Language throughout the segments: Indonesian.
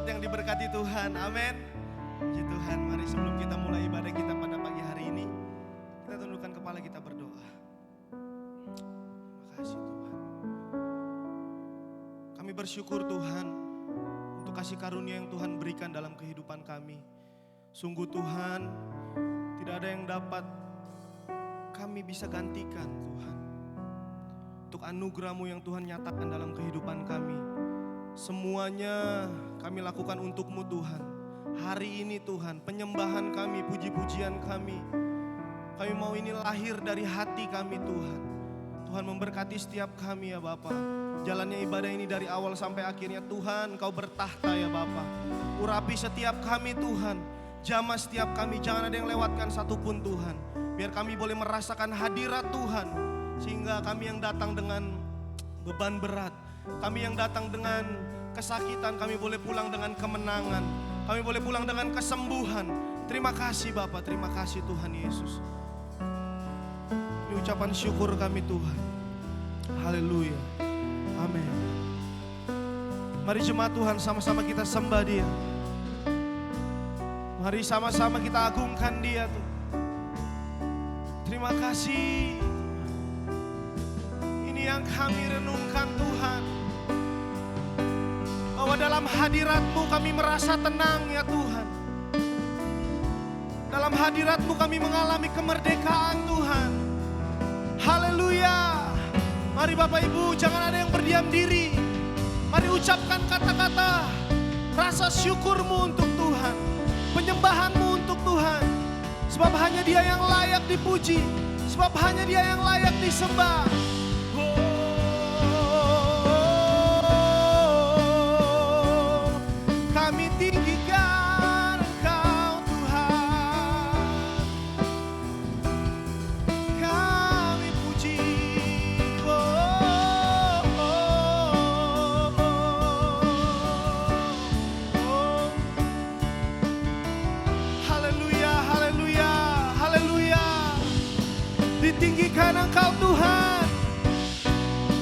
jemaat yang diberkati Tuhan, amin. Puji Tuhan, mari sebelum kita mulai ibadah kita pada pagi hari ini, kita tundukkan kepala kita berdoa. Terima kasih Tuhan. Kami bersyukur Tuhan untuk kasih karunia yang Tuhan berikan dalam kehidupan kami. Sungguh Tuhan, tidak ada yang dapat kami bisa gantikan Tuhan. Untuk anugerah-Mu yang Tuhan nyatakan dalam kehidupan kami. Semuanya kami lakukan untuk-Mu Tuhan. Hari ini Tuhan, penyembahan kami, puji-pujian kami. Kami mau ini lahir dari hati kami Tuhan. Tuhan memberkati setiap kami ya Bapa. Jalannya ibadah ini dari awal sampai akhirnya Tuhan, Kau bertahta ya Bapa. Urapi setiap kami Tuhan. Jamah setiap kami, jangan ada yang lewatkan satupun Tuhan. Biar kami boleh merasakan hadirat Tuhan. Sehingga kami yang datang dengan beban berat, kami yang datang dengan kesakitan, kami boleh pulang dengan kemenangan. Kami boleh pulang dengan kesembuhan. Terima kasih Bapa, terima kasih Tuhan Yesus. Ini ucapan syukur kami Tuhan. Haleluya. Amin. Mari jemaat Tuhan, sama-sama kita sembah Dia. Mari sama-sama kita agungkan Dia Tuhan. Terima kasih. Ini yang kami renungkan Tuhan. Bahwa dalam hadirat-Mu kami merasa tenang ya Tuhan. Dalam hadirat-Mu kami mengalami kemerdekaan Tuhan. Haleluya. Mari Bapak Ibu, jangan ada yang berdiam diri. Mari ucapkan kata-kata rasa syukur-Mu untuk Tuhan. Penyembahan-Mu untuk Tuhan. Sebab hanya Dia yang layak dipuji. Sebab hanya Dia yang layak disembah. Kami tinggikan Engkau Tuhan. Kami puji. Haleluya, haleluya, haleluya. Ditinggikan Engkau Tuhan.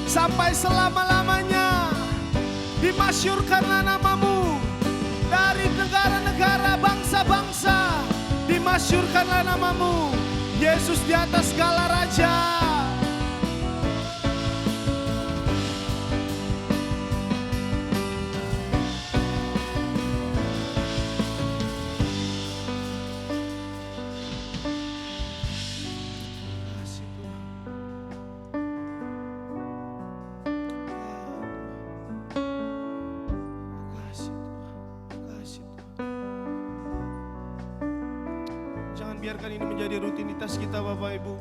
Sampai selama-lamanya. Dimasyurkanlah nama-Mu. Dari negara-negara, bangsa-bangsa, dimasyurkanlah nama-Mu. Yesus di atas segala raja. Biarkan ini menjadi rutinitas kita Bapak Ibu.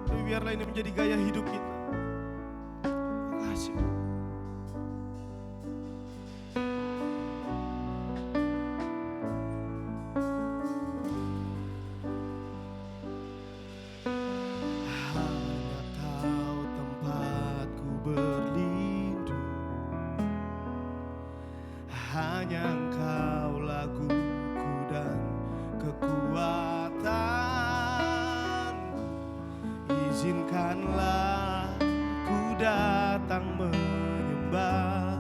Tapi biarlah ini menjadi gaya hidup kita. Terima kasih. Hanya Kau tempatku berlindung. Hanya Engkau lagu dan kekuatan. Izinkanlah ku datang menyembah,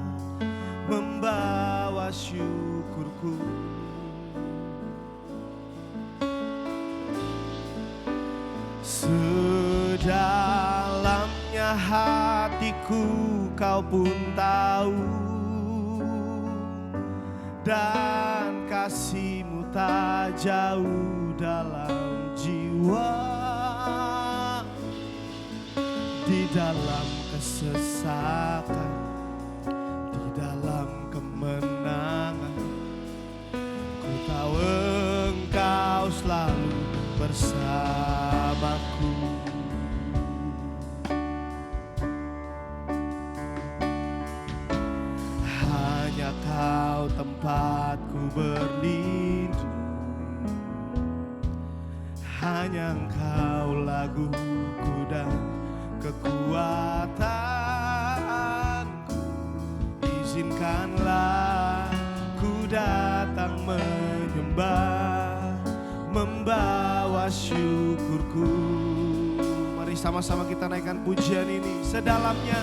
membawa syukurku. Sedalamnya hatiku Kau pun tahu. Dan kasih-Mu tak jauh dalam jiwa. Di dalam kesesakan, di dalam kemenangan, ku tahu Engkau selalu bersamaku. Hanya Kau tempatku berlindung. Hanya Engkau laguku dan kekuatanku. Izinkanlah ku datang menyembah, membawa syukurku. Mari sama-sama kita naikkan pujian ini sedalamnya.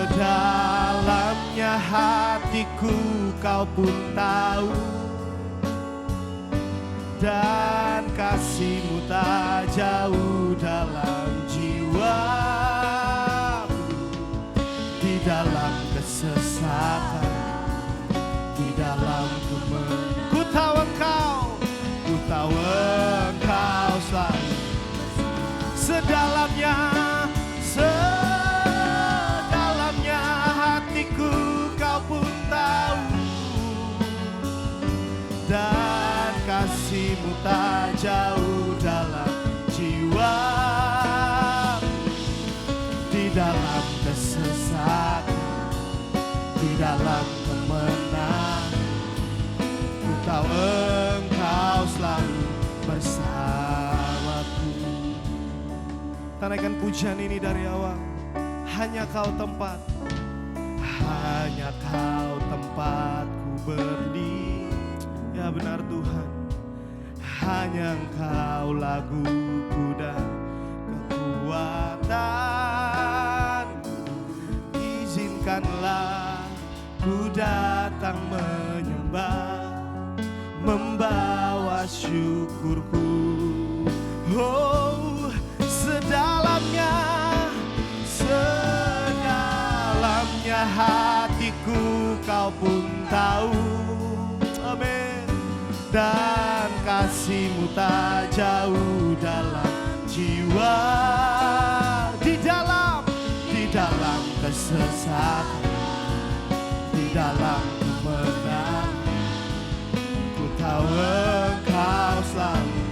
Sedalamnya hatiku kau pun tahu, dan kasih-Mu tak jauh dalam jiwaku. Di dalam kesesakan, di dalam ku tahu Engkau selalu. Sedalamnya hatiku kau pun tahu, dan kasih-Mu tak jauh dalam jiwa. Di dalam kesesakan, di dalam kemenangan, ku tahu Engkau selalu bersamaku. Tanaikan pujian ini dari awal. Hanya Kau tempat, hanya Kau tempatku berdiri. Ya benar Tuhan, hanya Engkau laguku dan kekuatan. Izinkanlah ku datang menyembah, membawa syukurku. Oh, sedalamnya hatiku Kau pun tahu. Amin. Dan kasih-Mu tak jauh dalam jiwa. Di dalam kesesakan, di dalam kemenangan, ku tahu Engkau selalu.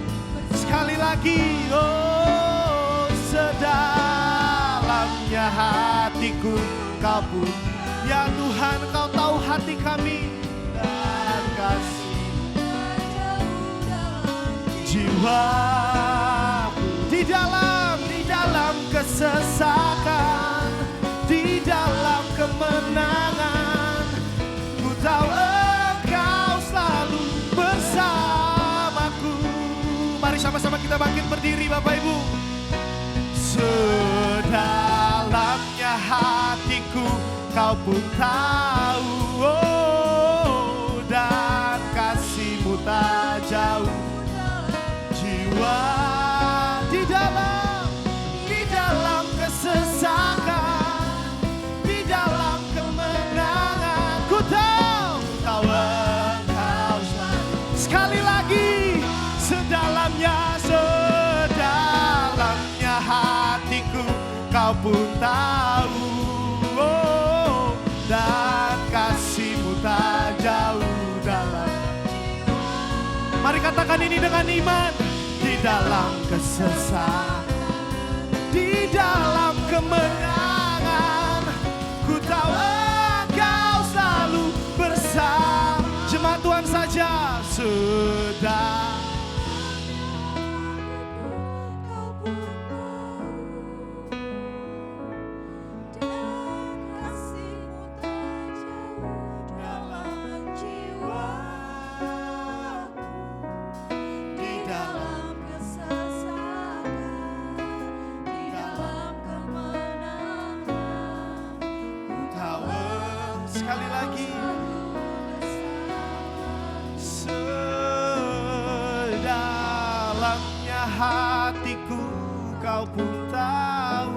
Sekali lagi, oh, sedalamnya hatiku Kau pun, ya Tuhan, Kau tahu hati kami, dan kasih jiwa. Di dalam kesesakan, di dalam kemenangan, ku tahu Engkau selalu bersamaku. Mari sama-sama kita bangkit berdiri Bapak Ibu. Sedalamnya hatiku Kau pun tahu, oh, dan kasih-Mu tak jauh jiwa. Di dalam kesesakan, di dalam kemenangan, ku tahu Engkau selalu. Sekali lagi, sedalamnya hatiku Kau pun tahu, oh, dan kasih-Mu tak jauh dalam. Mari katakan ini dengan iman. Di dalam kesesakan, di dalam kemenangan, ku tahu Engkau selalu bersama. Jemaat Tuhan saja sudah. Sekali lagi, sedalamnya hatiku Kau pun tahu,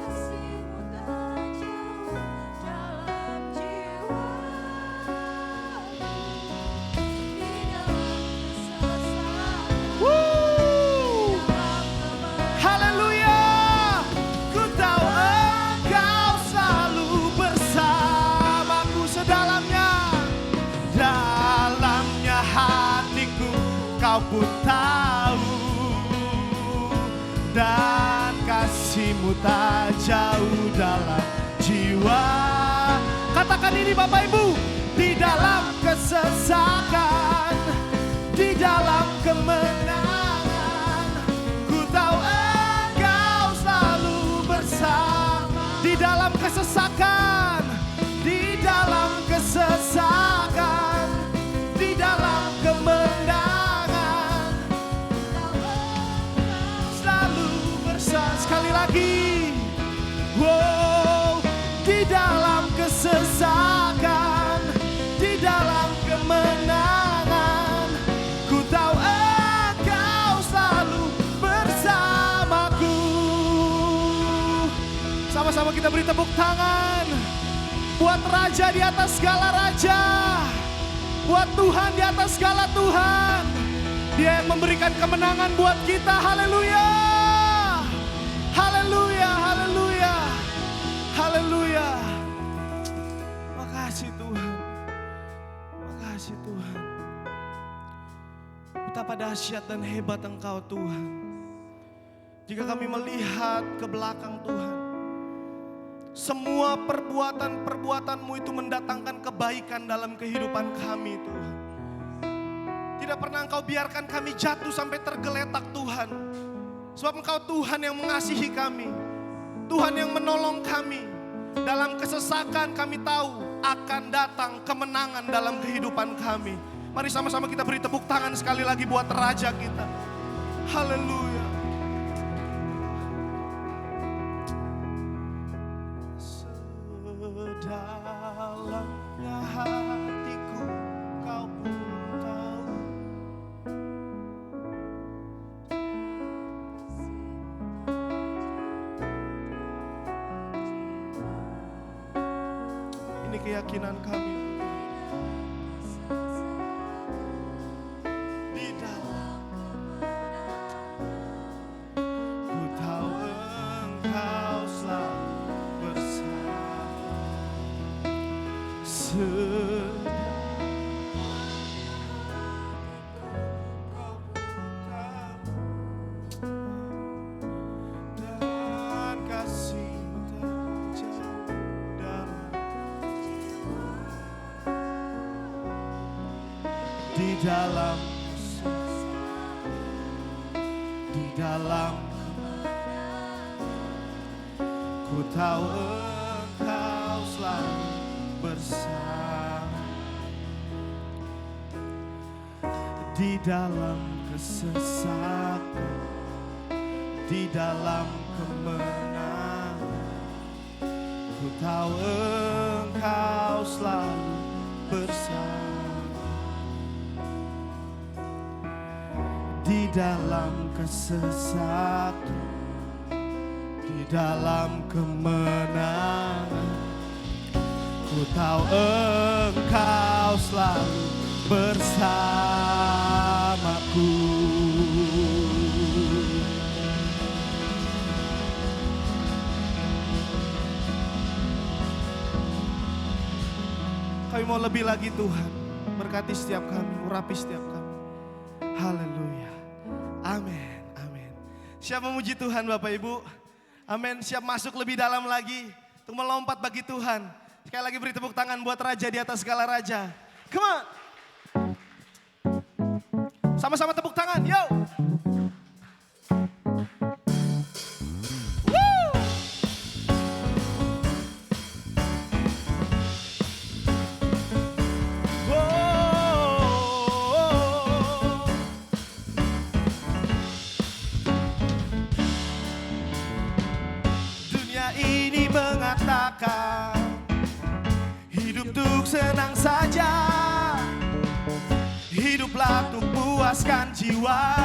kasih-Mu tak jauh dalam jiwa. Di dalam kesesakan, haleluya, ku tahu Engkau selalu bersamaku. Dalamnya hatiku Kau pun tahu, dan kasih-Mu tak jauh dalam jiwa. Katakan ini Bapak Ibu. Di dalam kesesakan, di dalam kemenangan, ku tahu Engkau selalu bersama. Di dalam kesesakan, di dalam kesesakan, di dalam kemenangan, selalu bersama. Sekali lagi. kesesakan, di dalam kemenangan. Ku tahu Engkau selalu bersamaku. Sama-sama kita beri tepuk tangan buat Raja di atas segala raja, buat Tuhan di atas segala Tuhan. Dia yang memberikan kemenangan buat kita. Haleluya, haleluya, haleluya, haleluya. Makasih Tuhan, makasih Tuhan. Betapa dahsyat dan hebat Engkau Tuhan. Jika kami melihat ke belakang Tuhan, semua perbuatan-perbuatan-Mu itu mendatangkan kebaikan dalam kehidupan kami Tuhan. Tidak pernah Engkau biarkan kami jatuh sampai tergeletak Tuhan. Sebab Engkau Tuhan yang mengasihi kami, Tuhan yang menolong kami. Dalam kesesakan kami tahu akan datang kemenangan dalam kehidupan kami. Mari sama-sama kita beri tepuk tangan sekali lagi buat Raja kita. Haleluya. Sedalamnya hatiku Kau pun tahu. Ini keyakinan kami. Di dalam ku tahu Engkau selalu bersama. Dan kasih terjauh dalam di dalam ku tahu Engkau selalu bersama. Di dalam kesesakan, di dalam kemenangan, ku tahu Engkau selalu bersama. Di dalam kesesakan, di dalam kemenangan, ku tahu Engkau selalu bersamaku. Kami mau lebih lagi Tuhan. Berkati setiap kami, urapi setiap kami. Haleluya. Amin, amin. Siap memuji Tuhan Bapak Ibu? Amin. Siap masuk lebih dalam lagi untuk melompat bagi Tuhan. Sekali lagi beri tepuk tangan buat Raja di atas segala raja. Come on. Sama-sama tepuk tangan, yo. Woo. Oh. Dunia ini mengatakan hidup untuk senang saja, hiduplah untuk puaskan jiwa.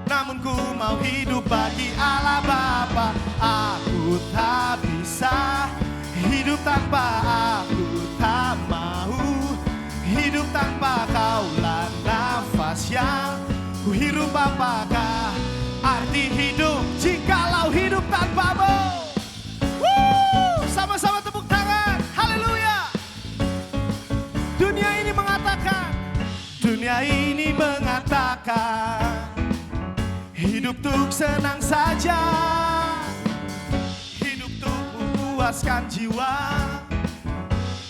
Namun ku mau hidup bagi Allah Bapa. Aku tak bisa hidup tanpa Aku, tak mau hidup tanpa Kaulah nafas yang ku hirup. Apakah arti hidup jikalau hidup tanpamu? Sama-sama tepuk tangan. Haleluya. Dunia ini mengatakan hidup untuk senang saja, hidup untuk memuaskan jiwa.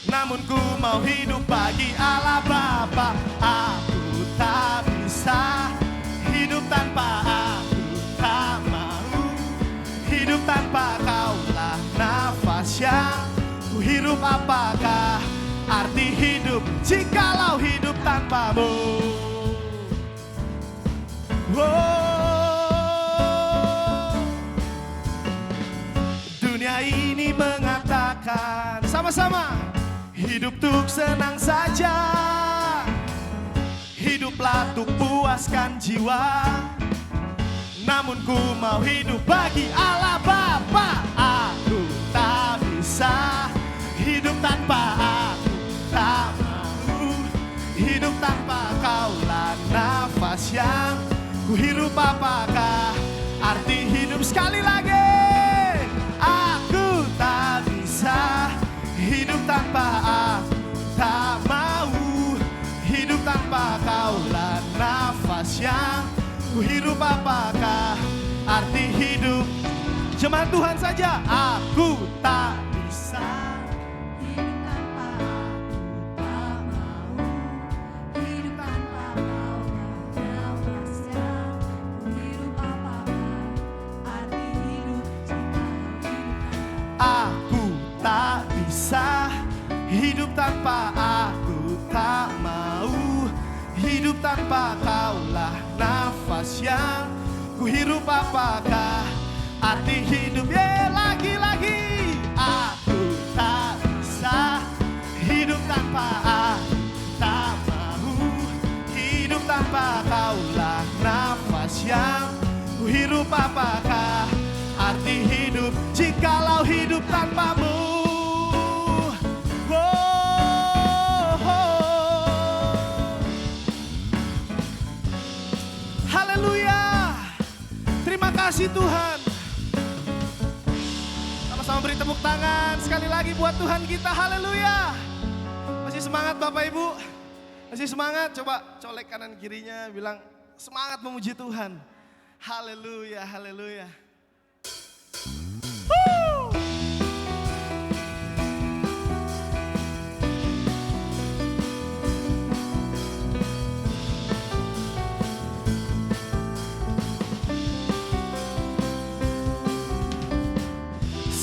Namun ku mau hidup bagi Allah Bapa. Aku tak bisa hidup tanpa Aku, tak mau hidup tanpa Kaulah nafas yang ku hirup. Apakah arti hidup jikalau hidup tanpamu? Oh, dunia ini mengatakan, sama sama-sama. Hidup tuk senang saja, hiduplah tuk puaskan jiwa. Namun ku mau hidup bagi Allah Bapa. Aku tak bisa hidup tanpa aku, tak mau hidup tanpa kaulah nafas yang ku hirup. Apakah arti hidup? Sekali lagi. Aku tak bisa hidup tanpa aku, tak mau hidup tanpa kaulah nafas yang ku hirup. Apakah arti hidup? Jemaat Tuhan saja. Aku tak bisa hidup tanpa aku, tak mau hidup tanpa kaulah nafas yang ku hirup. Apakah arti hidup jika Aku tak bisa hidup tanpa aku, tak mau hidup tanpa kaulah nafas yang ku hirup. Apakah arti hidup? Lagi-lagi. Aku tak bisa hidup tanpa aku, tak mau hidup tanpa kaulah nafas yang ku hirup. Apakah arti hidup jikalau hidup tanpamu? Haleluya. Terima kasih Tuhan. Sama-sama beri tepuk tangan sekali lagi buat Tuhan kita. Haleluya. Masih semangat Bapak Ibu? Masih semangat? Coba colek kanan kirinya, bilang semangat memuji Tuhan. Haleluya, haleluya.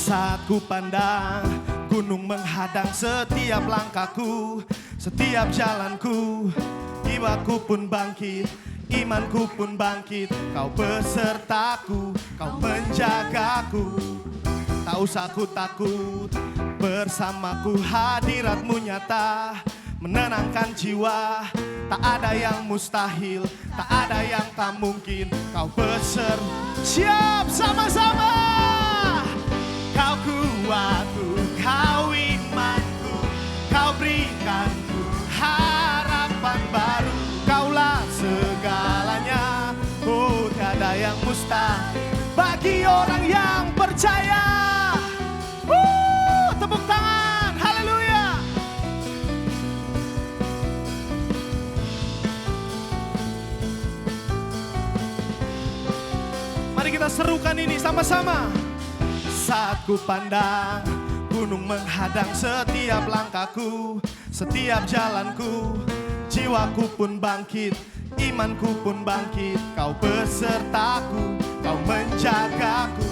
Saat ku pandang gunung menghadang setiap langkahku, setiap jalanku, jiwaku pun bangkit, imanku pun bangkit. Kau besertaku, kau menjagaku. Tak usah ku takut, bersamaku hadiratmu nyata, menenangkan jiwa. Tak ada yang mustahil, tak ada yang tak mungkin. Kau siap sama-sama. Kau kuatku, kau imanku, kau berikanku harapan baru. Kaulah segalanya, oh tiada yang mustahil bagi orang yang percaya. Tepuk tangan, haleluya. Mari kita serukan ini sama-sama. Saat ku pandang gunung menghadang setiap langkahku, setiap jalanku, jiwaku pun bangkit, imanku pun bangkit. Kau besertaku, kau menjagaku.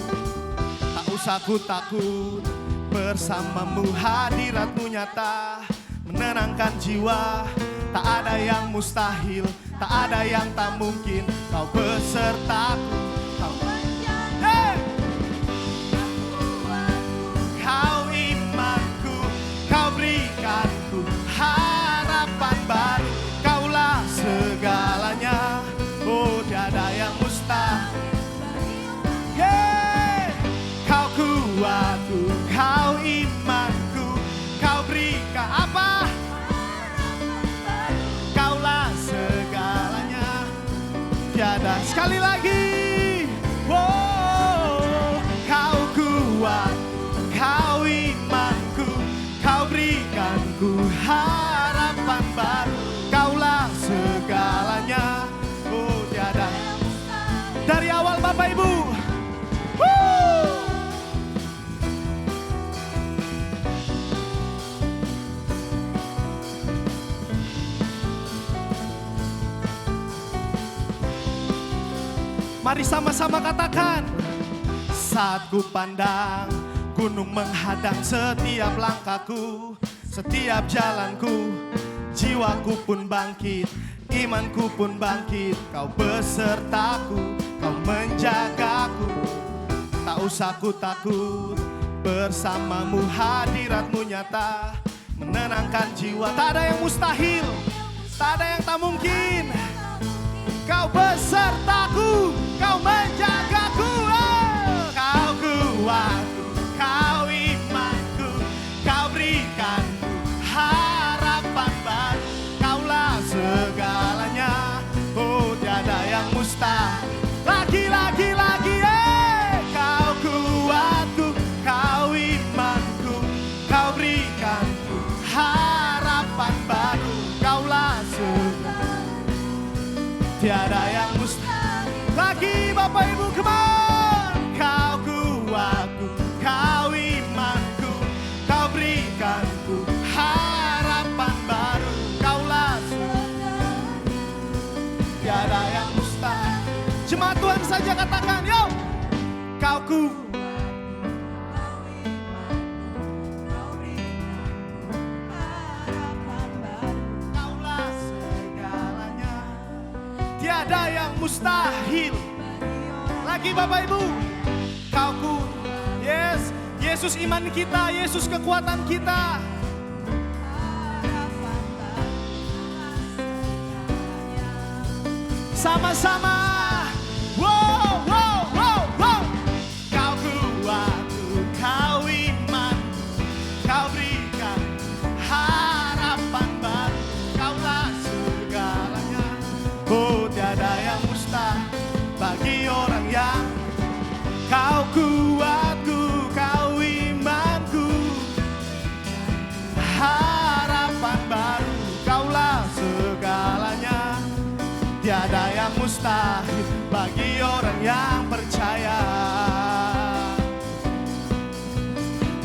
Tak usah ku takut, bersamamu hadiratmu nyata, menenangkan jiwa. Tak ada yang mustahil, tak ada yang tak mungkin. Kau besertaku, kau menjagaku. Kau imanku, kau berikanku harapan baru. Kaulah segalanya, oh tiada yang mustahil. Kau kuatku, kau imanku, kau berikan apa? Kaulah segalanya, tiada. Sekali lagi. Kau kuat, kau imanku, kau berikanku harapan baru. Kaulah segalanya, oh tiada. Dari awal Bapak Ibu. Mari sama-sama katakan. Saat ku pandang gunung menghadang setiap langkahku, setiap jalanku, jiwaku pun bangkit, imanku pun bangkit. Kau besertaku, kau menjagaku. Tak usah ku takut, bersamamu, hadiratmu nyata menenangkan jiwa. Tak ada yang mustahil, tak ada yang tak mungkin. Kau besertaku, kau menjagaku, kau kuatku, kau imanku, kau berikanku harapan baru. Kaulah segalanya, oh tiada yang mustahil. Lagi, kau kuatku, kau imanku, kau berikanku harapan baru. Kaulah segalanya, tiada yang mustahil. Lagi Bapak Ibu, come on. Kau kuatku, kau imanku, kau berikanku harapan baru. Kaulah segalanya, tiada yang mustahil. Jemaat Tuhan saja katakan, yo. Kau kuatku, kaulah segalanya, tiada yang mustahil. Lagi Bapak Ibu, kau ku, yes, Yesus iman kita, Yesus kekuatan kita. Sama-sama, wow, wow, wow, wow. Kau kuatku, kau iman, kau berikan harapan baru. Kaulah segalanya, oh tiada yang mustahil bagi orang yang. Kau kuatku, kau imanku, harapan baru. Kaulah segalanya, tiada yang mustahil bagi orang yang percaya.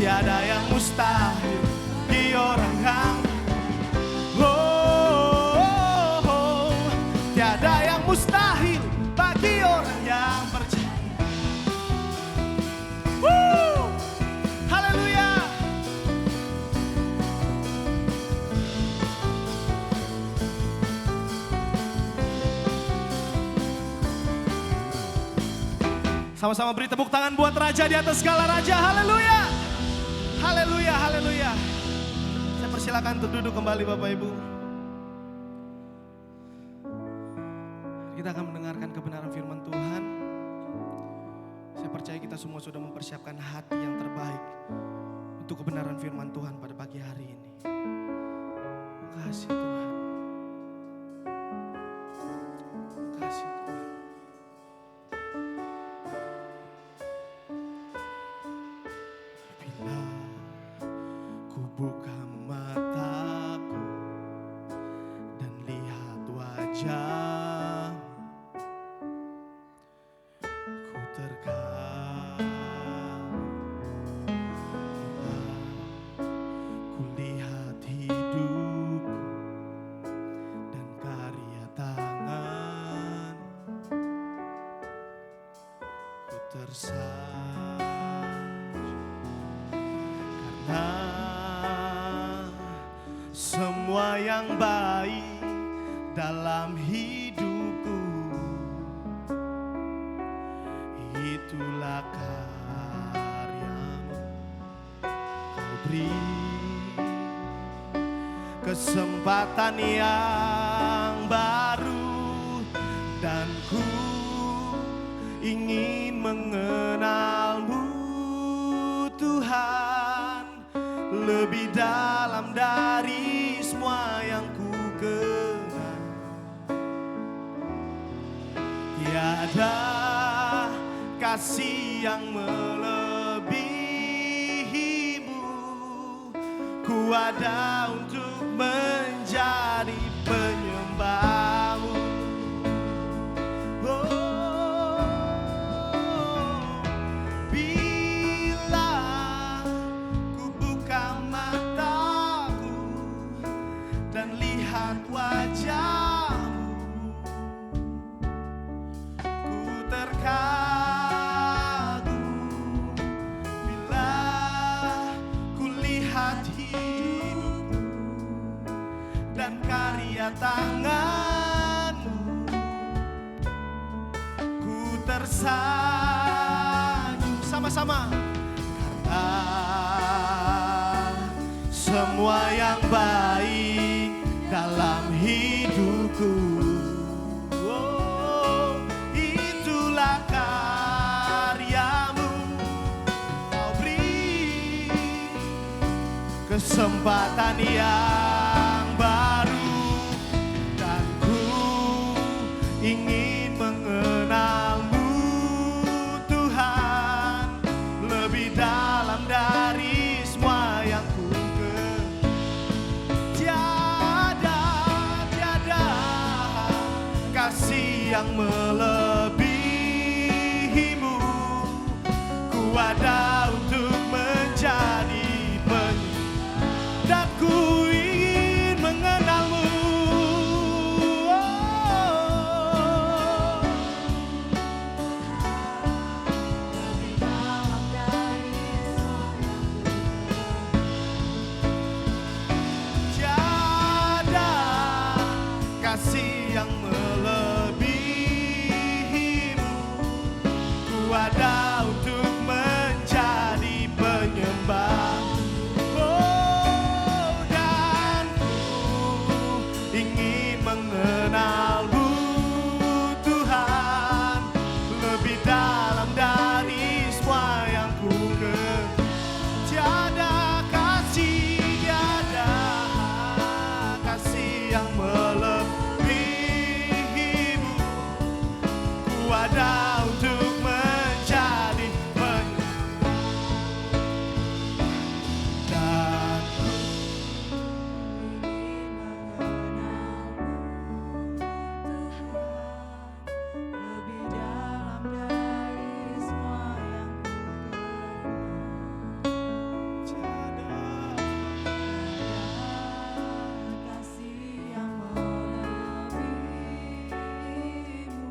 Tiada yang mustahil bagi orang yang tiada yang mustahil bagi orang yang percaya. Haleluya. Sama-sama beri tepuk tangan buat Raja di atas segala raja. Haleluya. Haleluya, haleluya. Saya persilakan untuk duduk kembali Bapak Ibu. Kita akan mendengarkan kebenaran firman Tuhan. Saya percaya kita semua sudah mempersiapkan hati yang terbaik untuk kebenaran firman Tuhan pada pagi hari ini. Terima kasih Tuhan. Terima kasih Tuhan. Bila ku buka mataku dan lihat wajah, ku terkagum. Bila ku lihat hidupku dan karya tangan, ku tersanjung karena semua yang baik dalam hidupku itulah karyamu. Kau beri kesempatan yang baru dan ku ingin mengenalmu Tuhan lebih dalam dari semua yang ku kenal. Tiada kasih yang melebihimu. Ku ada untuk menjadi penyembahmu. Bila ku buka mataku dan lihat wajahmu, ku terkagum. Bila ku lihat hidupku dan karya tanganmu, ku tersanjung. Sama-sama. Karena semua yang baik dalam hidupku. Oh, itulah karyamu. Kau beri kesempatan yang baru, dan ku ingin mengenalmu Tuhan lebih dalam dari semua yang ku tiada kasih yang melebihimu. Ku ada untuk menjadi dan ku ingin mengenalmu. Lebih dalam dari Tiada kasih yang melebihimu. Ku ada untuk menjadi penyembah. Oh, dan ku ingin mengenalmu Tuhan lebih dalam dari semua yang ku tiada kasih yang melebihimu. Ku ada untuk menjadi dan lebih dalam dari semua yang kasih yang melebihimu.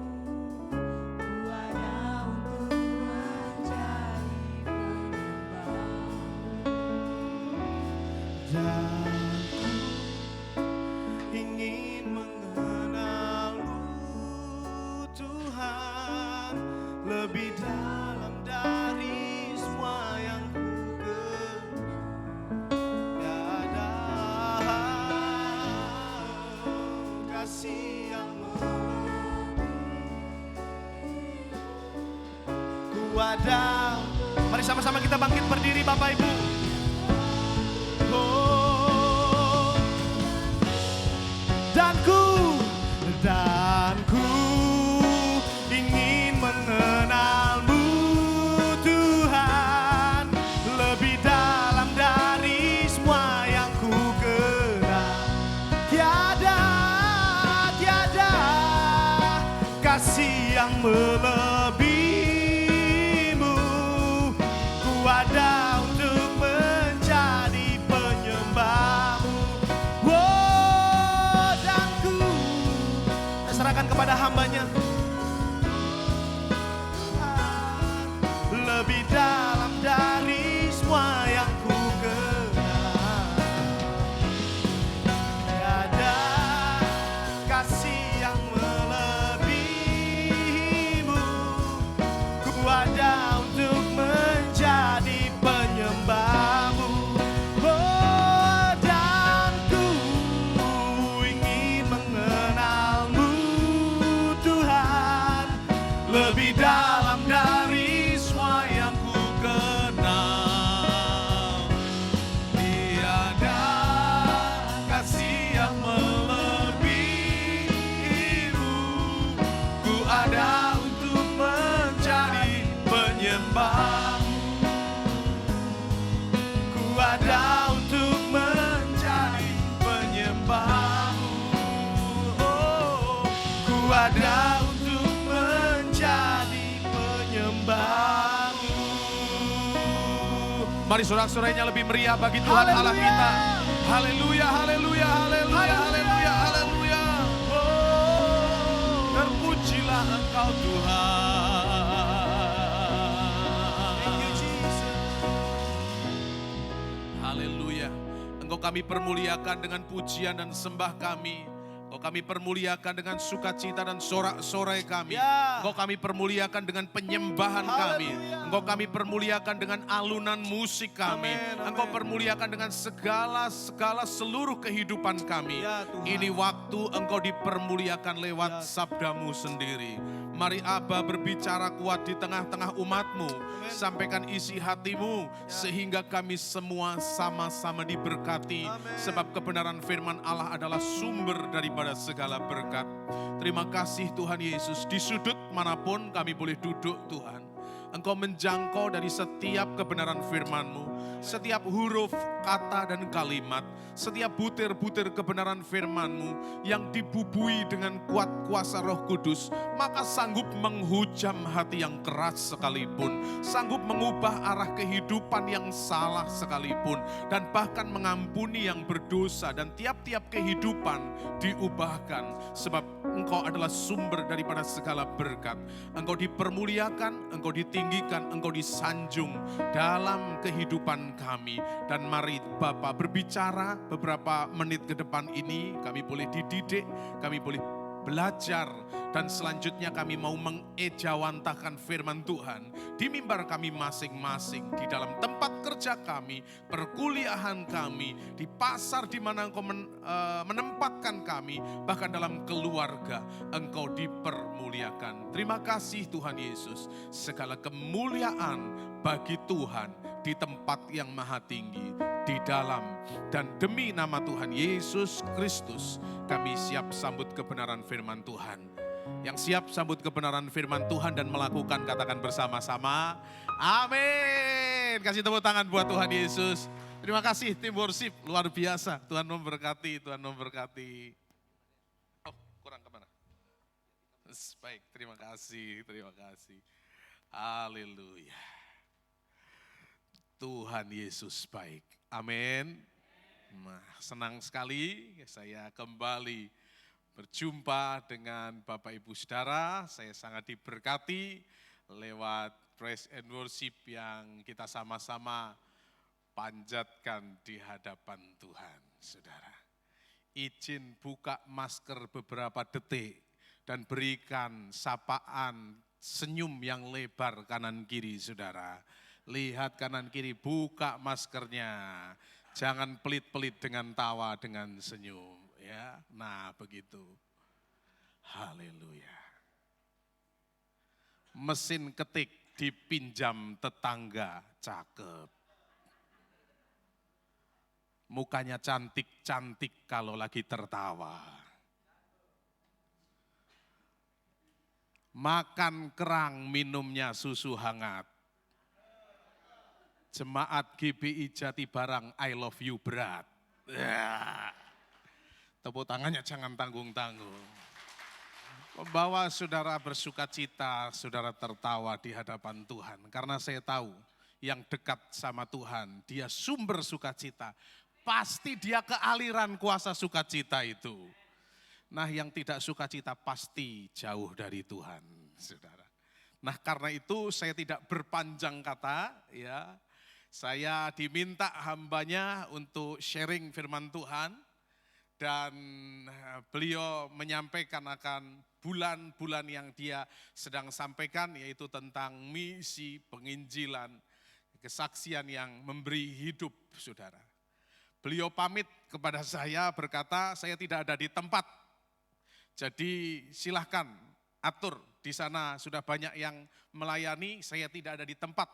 Ku ada untuk menjadi penyembah. dan ingin mengenalmu Tuhan lebih dalam dari semua yang ku tiada kasih yang ku ada. Mari sama-sama kita bangkit berdiri Bapak Ibu. Oh, dan ku ingin mengenalmu Tuhan lebih dalam dari semua yang ku kenal. Tiada kasih yang melebihimu. Ku ada untuk menjadi penyembahmu. Oh, dan ku serahkan kepada hambanya lebih dalam dari semua yang ku kenal. Tiada kasih yang melebihimu. Ku ada untuk menjadi penyembahmu. Oh, dan ku ingin mengenalmu Tuhan lebih dalam dari semua yang ku kenal. Tiada kasih yang melebihimu. Ku ada untuk menjadi penyembahmu. Ku ada untuk menjadi penyembahmu. Oh, ku ada untuk menjadi penyembahmu. Mari sorak-sorainya lebih meriah bagi Tuhan Allah kita. Haleluya, haleluya, haleluya, haleluya, haleluya. Oh, terpujilah Engkau Tuhan. Thank you Jesus. Haleluya. Engkau kami permuliakan dengan pujian dan sembah kami. Engkau kami permuliakan dengan sukacita dan sorak-sorai kami. Ya. Engkau kami permuliakan dengan penyembahan kami. Haleluya. Engkau kami permuliakan dengan alunan musik kami. Amin, amin. Engkau permuliakan dengan segala seluruh kehidupan kami. Ya, Tuhan. Ini waktu Engkau dipermuliakan lewat Ya. sabdamu sendiri. Mari Aba berbicara kuat di tengah-tengah umat-Mu. Amin. Sampaikan isi hati-Mu sehingga kami semua sama-sama diberkati. Amin. Sebab kebenaran firman Allah adalah sumber daripada segala berkat. Terima kasih Tuhan Yesus. Di sudut manapun kami boleh duduk Tuhan. Engkau menjangkau dari setiap kebenaran firman-Mu. Setiap huruf, kata, dan kalimat. Setiap butir-butir kebenaran firman-Mu yang dibubui dengan kuat kuasa Roh Kudus. Maka sanggup menghujam hati yang keras sekalipun. Sanggup mengubah arah kehidupan yang salah sekalipun. Dan bahkan mengampuni yang berdosa. Dan tiap-tiap kehidupan diubahkan. Sebab Engkau adalah sumber daripada segala berkat. Engkau dipermuliakan, Engkau ditinggikan, Engkau disanjung dalam kehidupan kami. Dan mari Bapa berbicara beberapa menit ke depan ini. Kami boleh dididik, kami boleh belajar. Dan selanjutnya kami mau mengejawantahkan firman Tuhan di mimbar kami masing-masing, di dalam tempat kerja kami, perkuliahan kami, di pasar di mana Engkau menempatkan kami, bahkan dalam keluarga Engkau dipermuliakan. Terima kasih Tuhan Yesus, segala kemuliaan bagi Tuhan di tempat yang maha tinggi, di dalam dan demi nama Tuhan Yesus Kristus, kami siap sambut kebenaran firman Tuhan. Yang siap sambut kebenaran firman Tuhan dan melakukan, katakan bersama-sama, amin. Kasih tepuk tangan buat Tuhan Yesus. Terima kasih tim worship, luar biasa. Tuhan memberkati, Tuhan memberkati. Oh, kurang kemana? Baik, terima kasih, terima kasih. Haleluya. Tuhan Yesus baik, amin. Nah, senang sekali saya kembali berjumpa dengan Bapak Ibu Saudara. Saya sangat diberkati lewat praise and worship yang kita sama-sama panjatkan di hadapan Tuhan, Saudara. Izin buka masker beberapa detik dan berikan sapaan senyum yang lebar kanan kiri, Saudara. Lihat kanan kiri, buka maskernya. Jangan pelit-pelit dengan tawa, dengan senyum. Ya, nah begitu. Haleluya. Mesin ketik dipinjam tetangga, cakep. Mukanya cantik-cantik kalau lagi tertawa. Makan kerang, minumnya susu hangat. Jemaat GBI Jatibarang, I love you berat. Ya. Tepuk tangannya jangan tanggung-tanggung. Membawa saudara bersuka cita, saudara tertawa di hadapan Tuhan. Karena saya tahu yang dekat sama Tuhan, dia sumber sukacita. Pasti dia kealiran kuasa sukacita itu. Nah yang tidak sukacita pasti jauh dari Tuhan, saudara. Nah karena itu saya tidak berpanjang kata, ya. Saya diminta hambanya untuk sharing firman Tuhan. Dan beliau menyampaikan akan bulan-bulan yang dia sedang sampaikan, yaitu tentang misi penginjilan, kesaksian yang memberi hidup, saudara. Beliau pamit kepada saya berkata, saya tidak ada di tempat. Jadi silahkan atur, di sana sudah banyak yang melayani, saya tidak ada di tempat.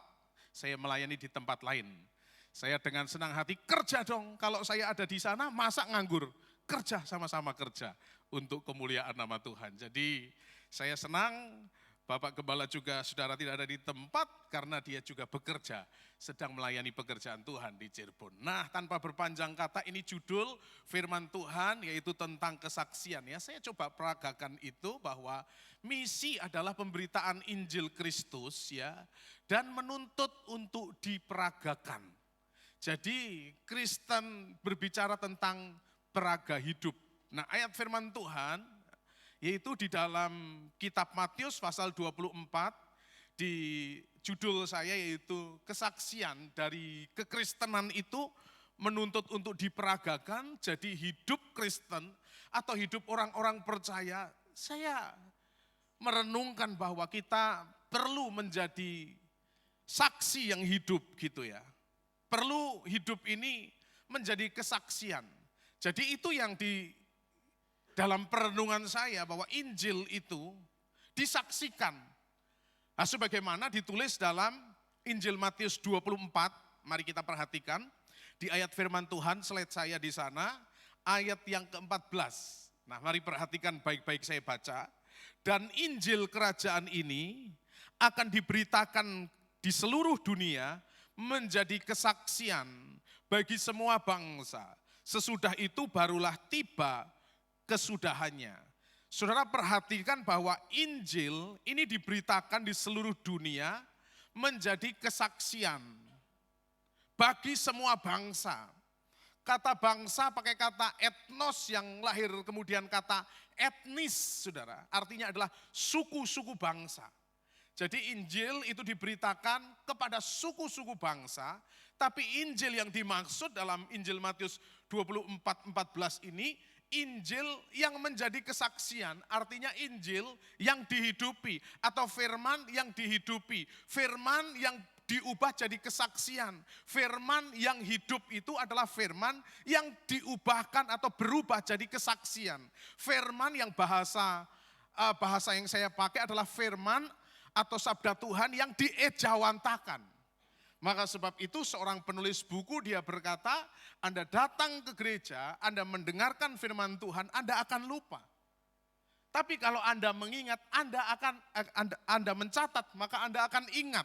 Saya melayani di tempat lain. Saya dengan senang hati, kerja dong, kalau saya ada di sana masa nganggur. Kerja, sama-sama kerja untuk kemuliaan nama Tuhan. Jadi saya senang Bapak Gembala juga saudara tidak ada di tempat karena dia juga bekerja, sedang melayani pekerjaan Tuhan di Cirebon. Nah tanpa berpanjang kata ini judul firman Tuhan yaitu tentang kesaksian. Ya saya coba peragakan itu bahwa misi adalah pemberitaan Injil Kristus ya dan menuntut untuk diperagakan. Jadi Kristen berbicara tentang peraga hidup. Nah ayat firman Tuhan yaitu di dalam kitab Matius pasal 24 di judul saya yaitu kesaksian dari kekristenan itu menuntut untuk diperagakan jadi hidup Kristen atau hidup orang-orang percaya, saya merenungkan bahwa kita perlu menjadi saksi yang hidup gitu ya. Perlu hidup ini menjadi kesaksian. Jadi itu yang di dalam perenungan saya bahwa Injil itu disaksikan. Nah, sebagaimana ditulis dalam Injil Matius 24, mari kita perhatikan di ayat firman Tuhan, slide saya di sana, ayat yang ke-14. Nah, mari perhatikan baik-baik saya baca. Dan Injil kerajaan ini akan diberitakan di seluruh dunia menjadi kesaksian bagi semua bangsa. Sesudah itu barulah tiba kesudahannya. Saudara perhatikan bahwa Injil ini diberitakan di seluruh dunia menjadi kesaksian bagi semua bangsa. Kata bangsa pakai kata etnos yang lahir kemudian kata etnis, saudara. Artinya adalah suku-suku bangsa. Jadi Injil itu diberitakan kepada suku-suku bangsa, tapi Injil yang dimaksud dalam Injil Matius 24:14 ini, Injil yang menjadi kesaksian, artinya Injil yang dihidupi atau firman yang dihidupi, firman yang diubah jadi kesaksian. Firman yang hidup itu adalah firman yang diubahkan atau berubah jadi kesaksian. Firman yang bahasa yang saya pakai adalah firman atau sabda Tuhan yang diejawantakan. Maka sebab itu seorang penulis buku dia berkata, Anda datang ke gereja, Anda mendengarkan firman Tuhan, Anda akan lupa. Tapi kalau Anda mengingat, Anda mencatat, maka Anda akan ingat.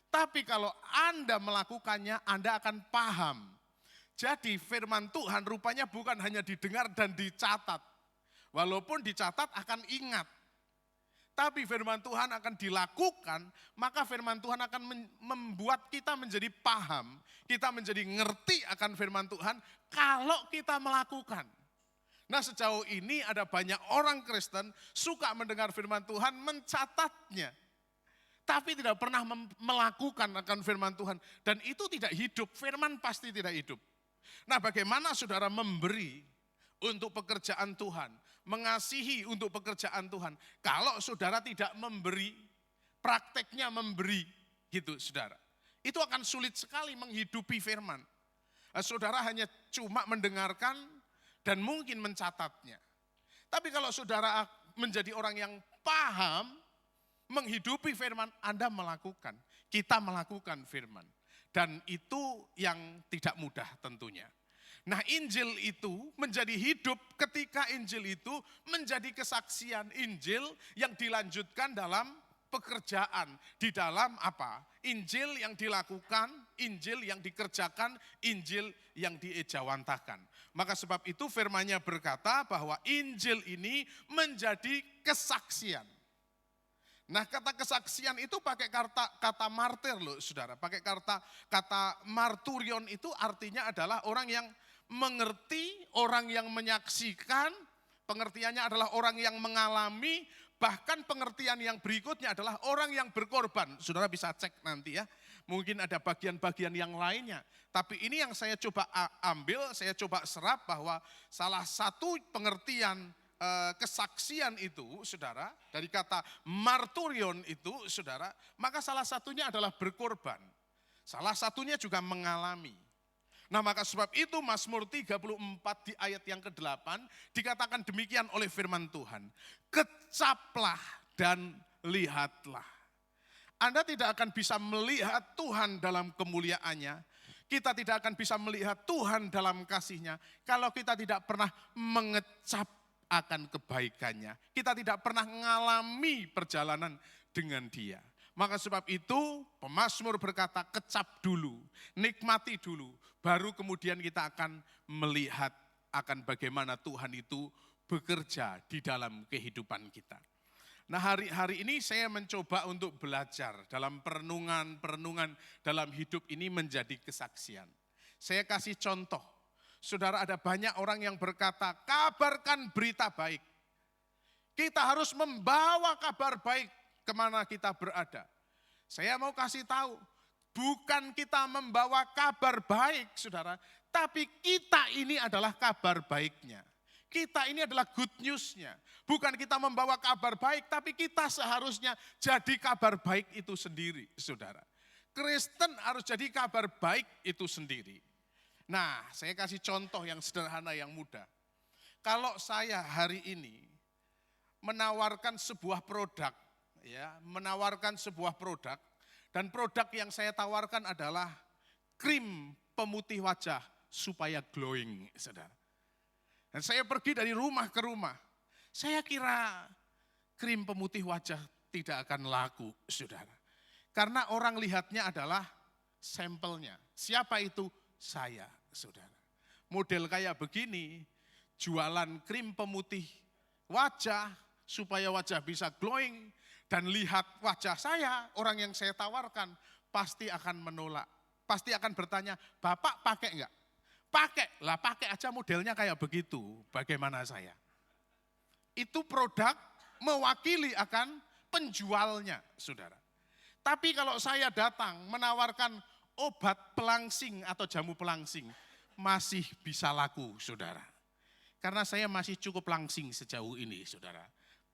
Tapi kalau Anda melakukannya, Anda akan paham. Jadi firman Tuhan rupanya bukan hanya didengar dan dicatat. Walaupun dicatat akan ingat. Tapi firman Tuhan akan dilakukan, maka firman Tuhan akan membuat kita menjadi paham. Kita menjadi ngerti akan firman Tuhan kalau kita melakukan. Nah, sejauh ini ada banyak orang Kristen suka mendengar firman Tuhan, mencatatnya. Tapi tidak pernah melakukan akan firman Tuhan. Dan itu tidak hidup, firman pasti tidak hidup. Nah, bagaimana saudara memberi untuk pekerjaan Tuhan? Mengasihi untuk pekerjaan Tuhan. Kalau saudara tidak memberi, prakteknya memberi gitu saudara. Itu akan sulit sekali menghidupi firman. Saudara hanya cuma mendengarkan dan mungkin mencatatnya. Tapi kalau saudara menjadi orang yang paham, menghidupi firman, Anda melakukan. Kita melakukan firman. Dan itu yang tidak mudah tentunya. Nah, Injil itu menjadi hidup ketika Injil itu menjadi kesaksian. Injil yang dilanjutkan dalam pekerjaan. Di dalam apa? Injil yang dilakukan, Injil yang dikerjakan, Injil yang diejawantakan. Maka sebab itu firman-Nya berkata bahwa Injil ini menjadi kesaksian. Nah, kata kesaksian itu pakai kata martir loh saudara. Pakai kata marturion itu artinya adalah orang yang mengerti, orang yang menyaksikan, pengertiannya adalah orang yang mengalami, bahkan pengertian yang berikutnya adalah orang yang berkorban. Saudara bisa cek nanti ya, mungkin ada bagian-bagian yang lainnya. Tapi ini yang saya coba ambil, saya coba serap bahwa salah satu pengertian kesaksian itu saudara, dari kata marturion itu saudara, maka salah satunya adalah berkorban. Salah satunya juga mengalami. Nah, maka sebab itu Mazmur 34 di ayat yang ke-8 dikatakan demikian oleh firman Tuhan. Kecaplah dan lihatlah. Anda tidak akan bisa melihat Tuhan dalam kemuliaannya. Kita tidak akan bisa melihat Tuhan dalam kasih-Nya kalau kita tidak pernah mengecap akan kebaikannya. Kita tidak pernah mengalami perjalanan dengan Dia. Maka sebab itu pemazmur berkata kecap dulu, nikmati dulu, baru kemudian kita akan melihat akan bagaimana Tuhan itu bekerja di dalam kehidupan kita. Nah, hari ini saya mencoba untuk belajar dalam perenungan dalam hidup ini menjadi kesaksian. Saya kasih contoh, saudara, ada banyak orang yang berkata kabarkan berita baik. Kita harus membawa kabar baik kemana kita berada. Saya mau kasih tahu, Bukan kita membawa kabar baik, saudara. Tapi kita ini adalah kabar baiknya. Kita ini adalah good news-nya. Bukan kita membawa kabar baik, tapi kita seharusnya jadi kabar baik itu sendiri, saudara. Kristen harus jadi kabar baik itu sendiri. Nah, saya kasih contoh yang sederhana, yang mudah. Kalau saya hari ini menawarkan sebuah produk, dan produk yang saya tawarkan adalah krim pemutih wajah supaya glowing, saudara. Dan saya pergi dari rumah ke rumah, saya kira krim pemutih wajah tidak akan laku, saudara. Karena orang lihatnya adalah sampelnya. Siapa itu? Saya, saudara. Model kayak begini, jualan krim pemutih wajah supaya wajah bisa glowing, dan lihat wajah saya, orang yang saya tawarkan, pasti akan menolak. Pasti akan bertanya, Bapak pakai enggak? Pakai, lah pakai aja modelnya kayak begitu, bagaimana saya? Itu produk mewakili akan penjualnya, saudara. Tapi kalau saya datang menawarkan obat pelangsing atau jamu pelangsing, masih bisa laku, saudara. Karena saya masih cukup langsing sejauh ini, saudara.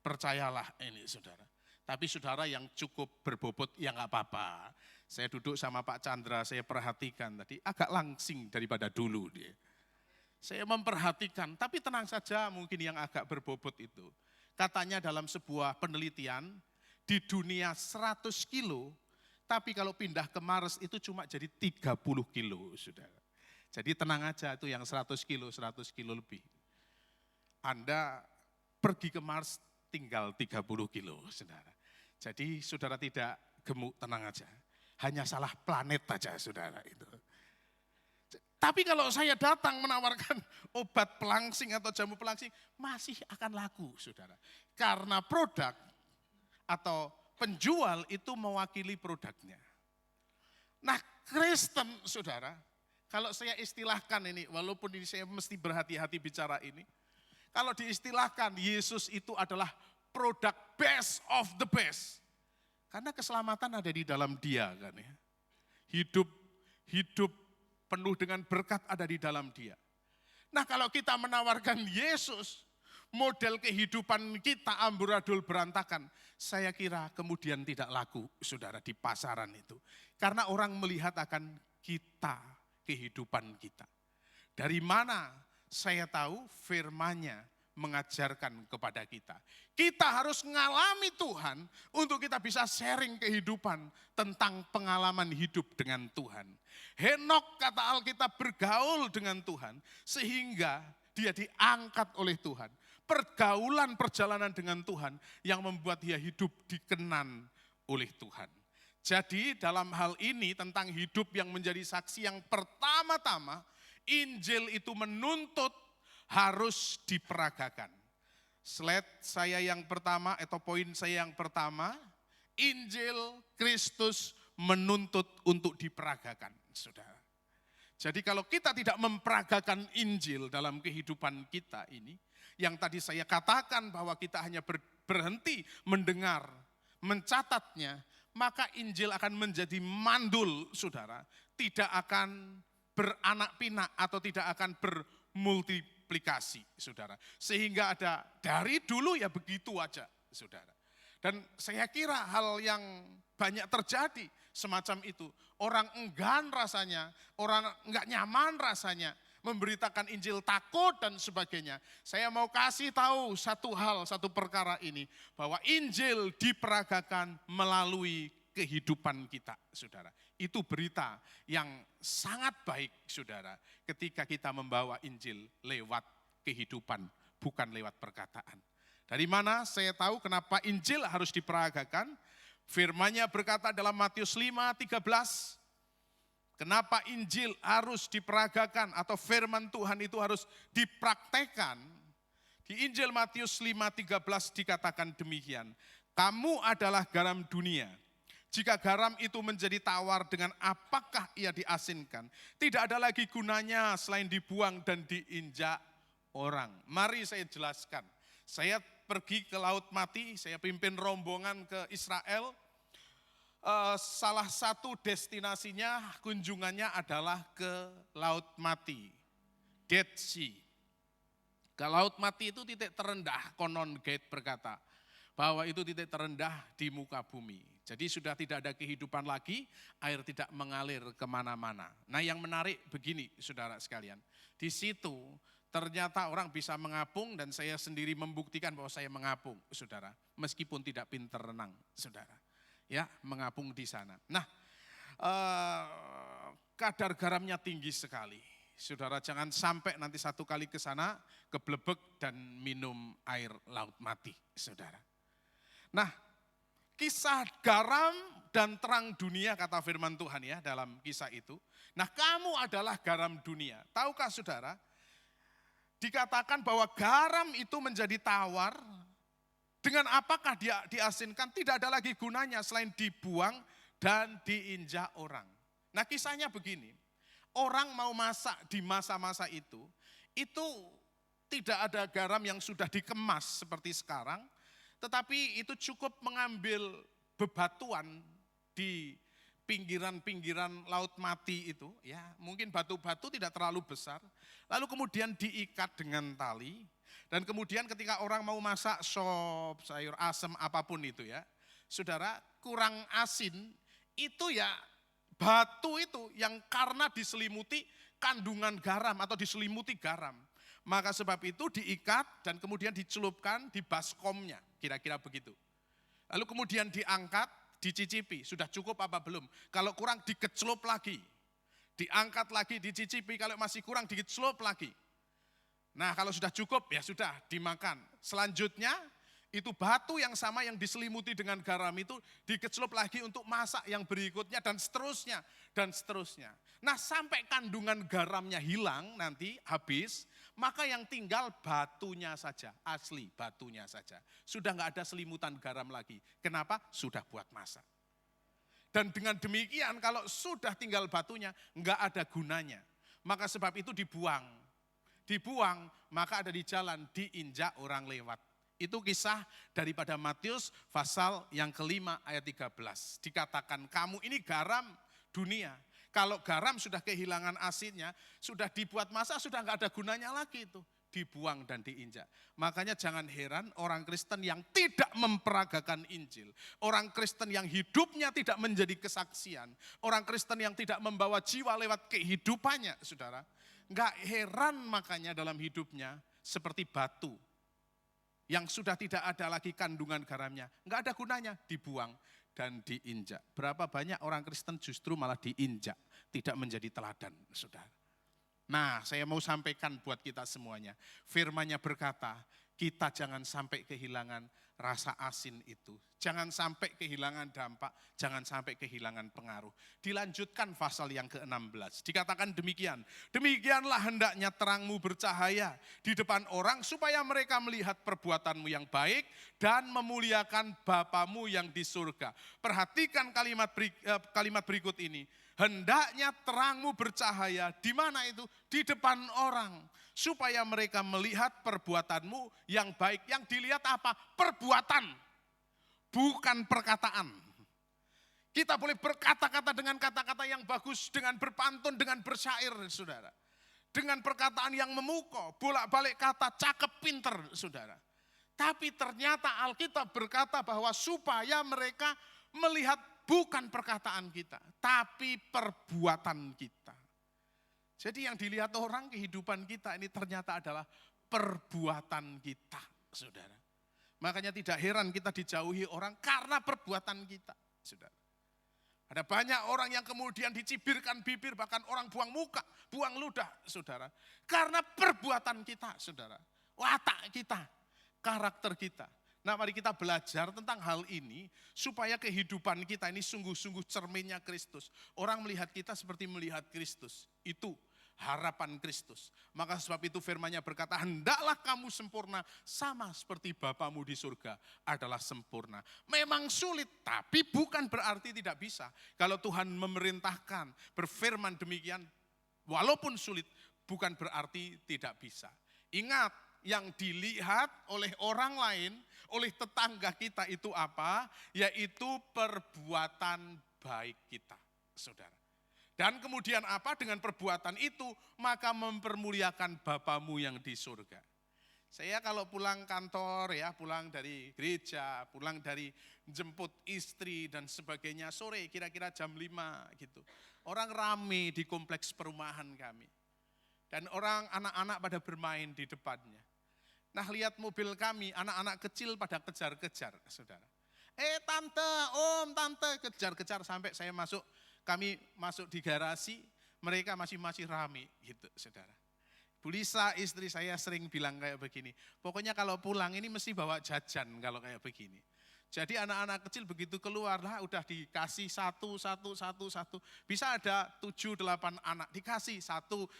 Percayalah ini, saudara. Tapi saudara yang cukup berbobot, ya nggak apa-apa. Saya duduk sama Pak Chandra, saya perhatikan tadi, agak langsing daripada dulu dia. Saya memperhatikan, tapi tenang saja mungkin yang agak berbobot itu. Katanya dalam sebuah penelitian, di dunia 100 kilo, tapi kalau pindah ke Mars itu cuma jadi 30 kilo, saudara. Jadi tenang aja, itu yang 100 kilo lebih. Anda pergi ke Mars tinggal 30 kilo, saudara. Jadi saudara tidak gemuk, tenang aja. Hanya salah planet aja, saudara itu. Tapi kalau saya datang menawarkan obat pelangsing atau jamu pelangsing, masih akan laku, saudara. Karena produk atau penjual itu mewakili produknya. Nah, Kristen, saudara, kalau saya istilahkan ini, walaupun ini saya mesti berhati-hati bicara ini, kalau diistilahkan Yesus itu adalah produk best of the best. Karena keselamatan ada di dalam Dia, kan ya. Hidup penuh dengan berkat ada di dalam Dia. Nah, kalau kita menawarkan Yesus, model kehidupan kita amburadul berantakan, saya kira kemudian tidak laku, saudara, di pasaran itu. Karena orang melihat akan kita, kehidupan kita. Dari mana saya tahu firman-Nya mengajarkan kepada kita. Kita harus mengalami Tuhan untuk kita bisa sharing kehidupan tentang pengalaman hidup dengan Tuhan. Henok, kata Alkitab, bergaul dengan Tuhan sehingga dia diangkat oleh Tuhan. Pergaulan perjalanan dengan Tuhan yang membuat dia hidup dikenan oleh Tuhan. Jadi dalam hal ini tentang hidup yang menjadi saksi, yang pertama-tama Injil itu menuntut harus diperagakan. Slide saya yang pertama atau poin saya yang pertama, Injil Kristus menuntut untuk diperagakan, saudara. Jadi kalau kita tidak memperagakan Injil dalam kehidupan kita ini, yang tadi saya katakan bahwa kita hanya berhenti mendengar, mencatatnya, maka Injil akan menjadi mandul, saudara. Tidak akan beranak pinak atau tidak akan bermultiplikasi, saudara. Sehingga ada dari dulu ya begitu aja, saudara. Dan saya kira hal yang banyak terjadi semacam itu. Orang enggan rasanya, orang enggak nyaman rasanya memberitakan Injil, takut dan sebagainya. Saya mau kasih tahu satu hal, satu perkara ini, bahwa Injil diperagakan melalui kehidupan kita, saudara. Itu berita yang sangat baik, saudara, ketika kita membawa Injil lewat kehidupan, bukan lewat perkataan. Dari mana saya tahu kenapa Injil harus diperagakan? Firman-Nya berkata dalam Matius 5:13, kenapa Injil harus diperagakan atau firman Tuhan itu harus dipraktekkan? Di Injil Matius 5:13 dikatakan demikian, kamu adalah garam dunia. Jika garam itu menjadi tawar, dengan apakah ia diasinkan? Tidak ada lagi gunanya selain dibuang dan diinjak orang. Mari saya jelaskan. Saya pergi ke Laut Mati, saya pimpin rombongan ke Israel. salah satu destinasinya, kunjungannya adalah ke Laut Mati, Dead Sea. Ke Laut Mati itu titik terendah, konon Gate berkata, bahwa itu titik terendah di muka bumi. Jadi sudah tidak ada kehidupan lagi, air tidak mengalir kemana-mana. Nah yang menarik begini saudara sekalian, di situ ternyata orang bisa mengapung dan saya sendiri membuktikan bahwa saya mengapung saudara. Meskipun tidak pintar renang saudara. Ya, mengapung di sana. Nah, kadar garamnya tinggi sekali. Saudara jangan sampai nanti satu kali ke sana keblebek dan minum air laut mati, saudara. Nah, kisah garam dan terang dunia kata firman Tuhan ya dalam kisah itu. Nah, kamu adalah garam dunia. Tahukah saudara? Dikatakan bahwa garam itu menjadi tawar. Dengan apakah dia diasinkan? Tidak ada lagi gunanya selain dibuang dan diinjak orang. Nah kisahnya begini, orang mau masak di masa-masa itu tidak ada garam yang sudah dikemas seperti sekarang, tetapi itu cukup mengambil bebatuan di pinggiran-pinggiran laut mati itu, ya mungkin batu-batu tidak terlalu besar, lalu kemudian diikat dengan tali. Dan kemudian ketika orang mau masak sop, sayur asem apapun itu ya, saudara kurang asin itu ya batu itu yang karena diselimuti kandungan garam atau diselimuti garam. Maka sebab itu diikat dan kemudian dicelupkan di baskomnya, kira-kira begitu. Lalu kemudian diangkat, dicicipi, sudah cukup apa belum? Kalau kurang dikecelup lagi, diangkat lagi, dicicipi, kalau masih kurang dikecelup lagi. Nah kalau sudah cukup ya sudah dimakan. Selanjutnya itu batu yang sama yang diselimuti dengan garam itu dikecelup lagi untuk masak yang berikutnya dan seterusnya. Dan seterusnya. Nah sampai kandungan garamnya hilang nanti habis, maka yang tinggal batunya saja, asli batunya saja. Sudah nggak ada selimutan garam lagi. Kenapa? Sudah buat masak. Dan dengan demikian kalau sudah tinggal batunya nggak ada gunanya. Maka sebab itu dibuang. Dibuang, maka ada di jalan, diinjak orang lewat. Itu kisah daripada Matius pasal yang kelima ayat 13. Dikatakan kamu ini garam dunia. Kalau garam sudah kehilangan asinnya, sudah dibuat masak, sudah nggak ada gunanya lagi itu. Dibuang dan diinjak. Makanya jangan heran orang Kristen yang tidak memperagakan Injil. Orang Kristen yang hidupnya tidak menjadi kesaksian. Orang Kristen yang tidak membawa jiwa lewat kehidupannya, saudara. Enggak heran makanya dalam hidupnya seperti batu yang sudah tidak ada lagi kandungan garamnya. Enggak ada gunanya, dibuang dan diinjak. Berapa banyak orang Kristen justru malah diinjak, tidak menjadi teladan, saudara. Nah saya mau sampaikan buat kita semuanya. Firman-Nya berkata, kita jangan sampai kehilangan rasa asin itu. Jangan sampai kehilangan dampak, jangan sampai kehilangan pengaruh. Dilanjutkan pasal yang ke-16. Dikatakan demikian. Demikianlah hendaknya terangmu bercahaya di depan orang supaya mereka melihat perbuatanmu yang baik dan memuliakan Bapamu yang di surga. Perhatikan kalimat berikut ini. Hendaknya terangmu bercahaya, di mana itu? Di depan orang. Supaya mereka melihat perbuatanmu yang baik. Yang dilihat apa? Perbuatan, bukan perkataan. Kita boleh berkata-kata dengan kata-kata yang bagus, dengan berpantun, dengan bersyair, saudara. Dengan perkataan yang memukau, bolak-balik kata, cakep, pinter, saudara. Tapi ternyata Alkitab berkata bahwa supaya mereka melihat bukan perkataan kita, tapi perbuatan kita. Jadi yang dilihat orang kehidupan kita ini ternyata adalah perbuatan kita, saudara. Makanya tidak heran kita dijauhi orang karena perbuatan kita, saudara. Ada banyak orang yang kemudian dicibirkan bibir, bahkan orang buang muka, buang ludah, saudara. Karena perbuatan kita, saudara. Watak kita, karakter kita. Nah mari kita belajar tentang hal ini supaya kehidupan kita ini sungguh-sungguh cerminnya Kristus. Orang melihat kita seperti melihat Kristus. Itu harapan Kristus. Maka sebab itu firman-Nya berkata, hendaklah kamu sempurna sama seperti Bapamu di surga adalah sempurna. Memang sulit, tapi bukan berarti tidak bisa. Kalau Tuhan memerintahkan, berfirman demikian, walaupun sulit, bukan berarti tidak bisa. Ingat, yang dilihat oleh orang lain, oleh tetangga kita itu apa? Yaitu perbuatan baik kita, saudara. Dan kemudian apa? Dengan perbuatan itu, maka mempermuliakan Bapamu yang di surga. Saya kalau pulang kantor ya, pulang dari gereja, pulang dari jemput istri dan sebagainya, sore kira-kira jam 5 gitu. Orang rame di kompleks perumahan kami. Dan orang anak-anak pada bermain di depannya. Nah lihat mobil kami, anak-anak kecil pada kejar-kejar, saudara. Tante, om, tante, kejar-kejar sampai saya masuk, kami masuk di garasi, mereka masih rame gitu, saudara. Bu Lisa, istri saya sering bilang kayak begini, pokoknya kalau pulang ini mesti bawa jajan kalau kayak begini. Jadi anak-anak kecil begitu keluar lah udah dikasih satu. Bisa ada 7-8 anak dikasih satu,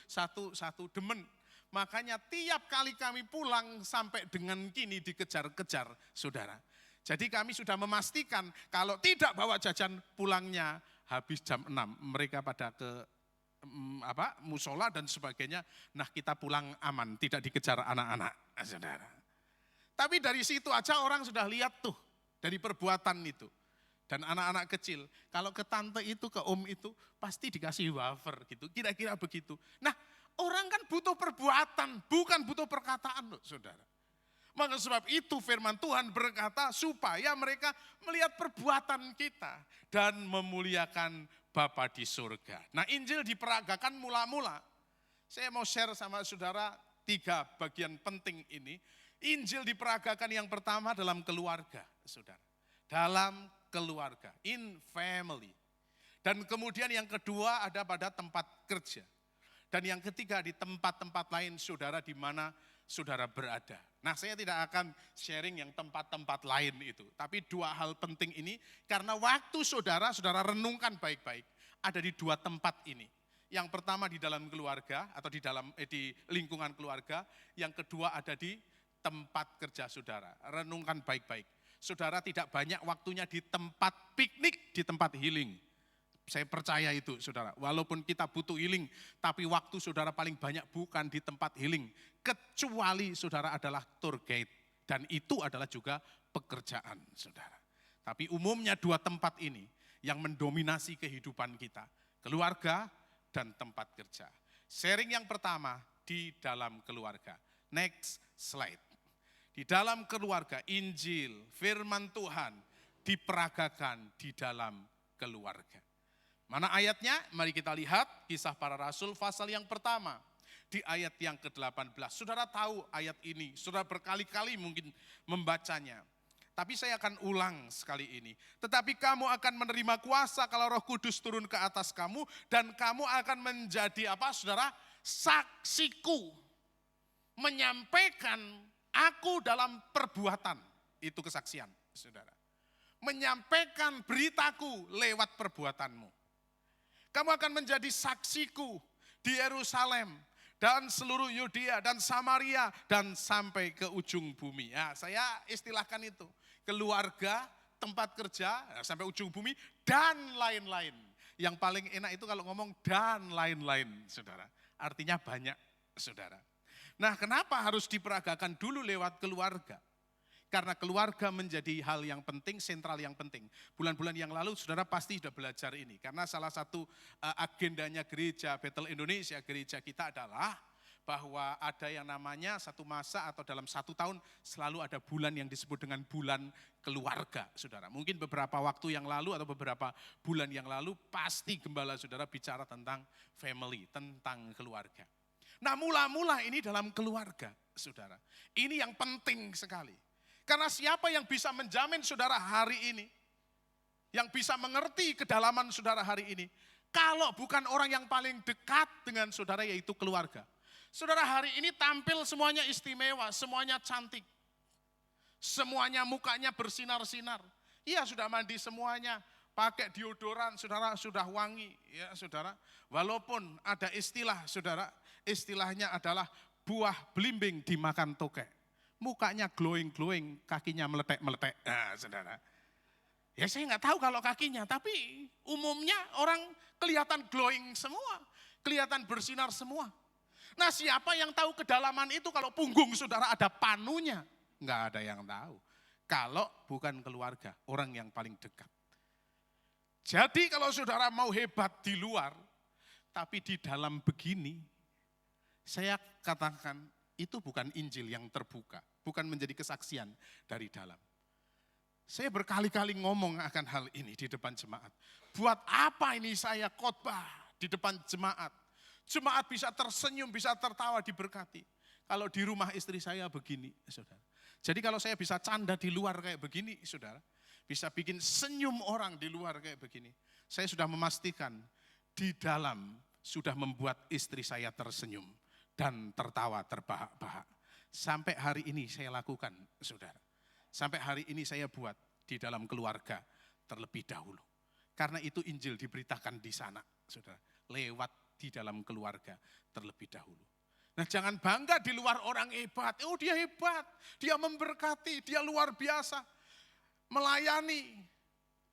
demen. Makanya tiap kali kami pulang sampai dengan kini dikejar-kejar, saudara. Jadi kami sudah memastikan kalau tidak bawa jajan pulangnya habis jam 6. Mereka pada ke musola dan sebagainya. Nah kita pulang aman, tidak dikejar anak-anak, saudara. Tapi dari situ aja orang sudah lihat tuh, dari perbuatan itu. Dan anak-anak kecil, kalau ke tante itu, ke om itu, pasti dikasih wafer gitu, kira-kira begitu. Nah, orang kan butuh perbuatan, bukan butuh perkataan loh saudara. Maka sebab itu firman Tuhan berkata supaya mereka melihat perbuatan kita dan memuliakan Bapa di surga. Nah Injil diperagakan mula-mula. Saya mau share sama saudara 3 bagian penting ini. Injil diperagakan yang pertama dalam keluarga, saudara. Dalam keluarga, in family. Dan kemudian yang kedua ada pada tempat kerja. Dan yang ketiga di tempat-tempat lain saudara di mana saudara berada. Nah saya tidak akan sharing yang tempat-tempat lain itu. Tapi 2 hal penting ini karena waktu saudara renungkan baik-baik. Ada di 2 tempat ini. Yang pertama di dalam keluarga atau di lingkungan keluarga. Yang kedua ada di tempat kerja saudara. Renungkan baik-baik. Saudara tidak banyak waktunya di tempat piknik, di tempat healing. Saya percaya itu saudara, walaupun kita butuh healing, tapi waktu saudara paling banyak bukan di tempat healing. Kecuali saudara adalah tour guide, dan itu adalah juga pekerjaan saudara. Tapi umumnya 2 tempat ini yang mendominasi kehidupan kita, keluarga dan tempat kerja. Sharing yang pertama di dalam keluarga. Next slide. Di dalam keluarga, Injil, firman Tuhan diperagakan di dalam keluarga. Mana ayatnya? Mari kita lihat Kisah Para Rasul pasal yang pertama. Di ayat yang ke-18. Saudara tahu ayat ini, saudara berkali-kali mungkin membacanya. Tapi saya akan ulang sekali ini. Tetapi kamu akan menerima kuasa kalau Roh Kudus turun ke atas kamu. Dan kamu akan menjadi apa saudara? Saksiku. Menyampaikan aku dalam perbuatan. Itu kesaksian saudara. Menyampaikan beritaku lewat perbuatanmu. Kamu akan menjadi saksiku di Yerusalem dan seluruh Yudea dan Samaria dan sampai ke ujung bumi. Ya, saya istilahkan itu. Keluarga, tempat kerja, sampai ujung bumi dan lain-lain. Yang paling enak itu kalau ngomong dan lain-lain, saudara. Artinya banyak, saudara. Nah, kenapa harus diperagakan dulu lewat keluarga? Karena keluarga menjadi hal yang penting, sentral yang penting. Bulan-bulan yang lalu saudara pasti sudah belajar ini. Karena salah satu agendanya gereja Bethel Indonesia, gereja kita adalah bahwa ada yang namanya satu masa atau dalam 1 tahun selalu ada bulan yang disebut dengan bulan keluarga, saudara. Mungkin beberapa waktu yang lalu atau beberapa bulan yang lalu pasti gembala saudara bicara tentang family, tentang keluarga. Nah mula-mula ini dalam keluarga, saudara. Ini yang penting sekali. Karena siapa yang bisa menjamin saudara hari ini, yang bisa mengerti kedalaman saudara hari ini, kalau bukan orang yang paling dekat dengan saudara yaitu keluarga. Saudara hari ini tampil semuanya istimewa, semuanya cantik. Semuanya mukanya bersinar-sinar. Iya sudah mandi semuanya, pakai deodoran, saudara sudah wangi. Ya saudara, walaupun ada istilah saudara, istilahnya adalah buah belimbing dimakan tokek. Mukanya glowing-glowing, kakinya meletek-meletek. Nah, saudara. Ya saya nggak tahu kalau kakinya, tapi umumnya orang kelihatan glowing semua. Kelihatan bersinar semua. Nah, siapa yang tahu kedalaman itu kalau punggung saudara ada panunya? Enggak ada yang tahu. Kalau bukan keluarga, orang yang paling dekat. Jadi kalau saudara mau hebat di luar, tapi di dalam begini, saya katakan itu bukan Injil yang terbuka, bukan menjadi kesaksian dari dalam. Saya berkali-kali ngomong akan hal ini di depan jemaat. Buat apa ini saya khotbah di depan jemaat? Jemaat bisa tersenyum, bisa tertawa, diberkati. Kalau di rumah istri saya begini, saudara. Jadi kalau saya bisa canda di luar kayak begini, saudara. Bisa bikin senyum orang di luar kayak begini. Saya sudah memastikan di dalam sudah membuat istri saya tersenyum dan tertawa terbahak-bahak. Sampai hari ini saya lakukan, saudara. Sampai hari ini saya buat di dalam keluarga terlebih dahulu. Karena itu Injil diberitakan di sana, saudara. Lewat di dalam keluarga terlebih dahulu. Nah, jangan bangga di luar orang hebat. Oh, dia hebat, dia memberkati, dia luar biasa. Melayani,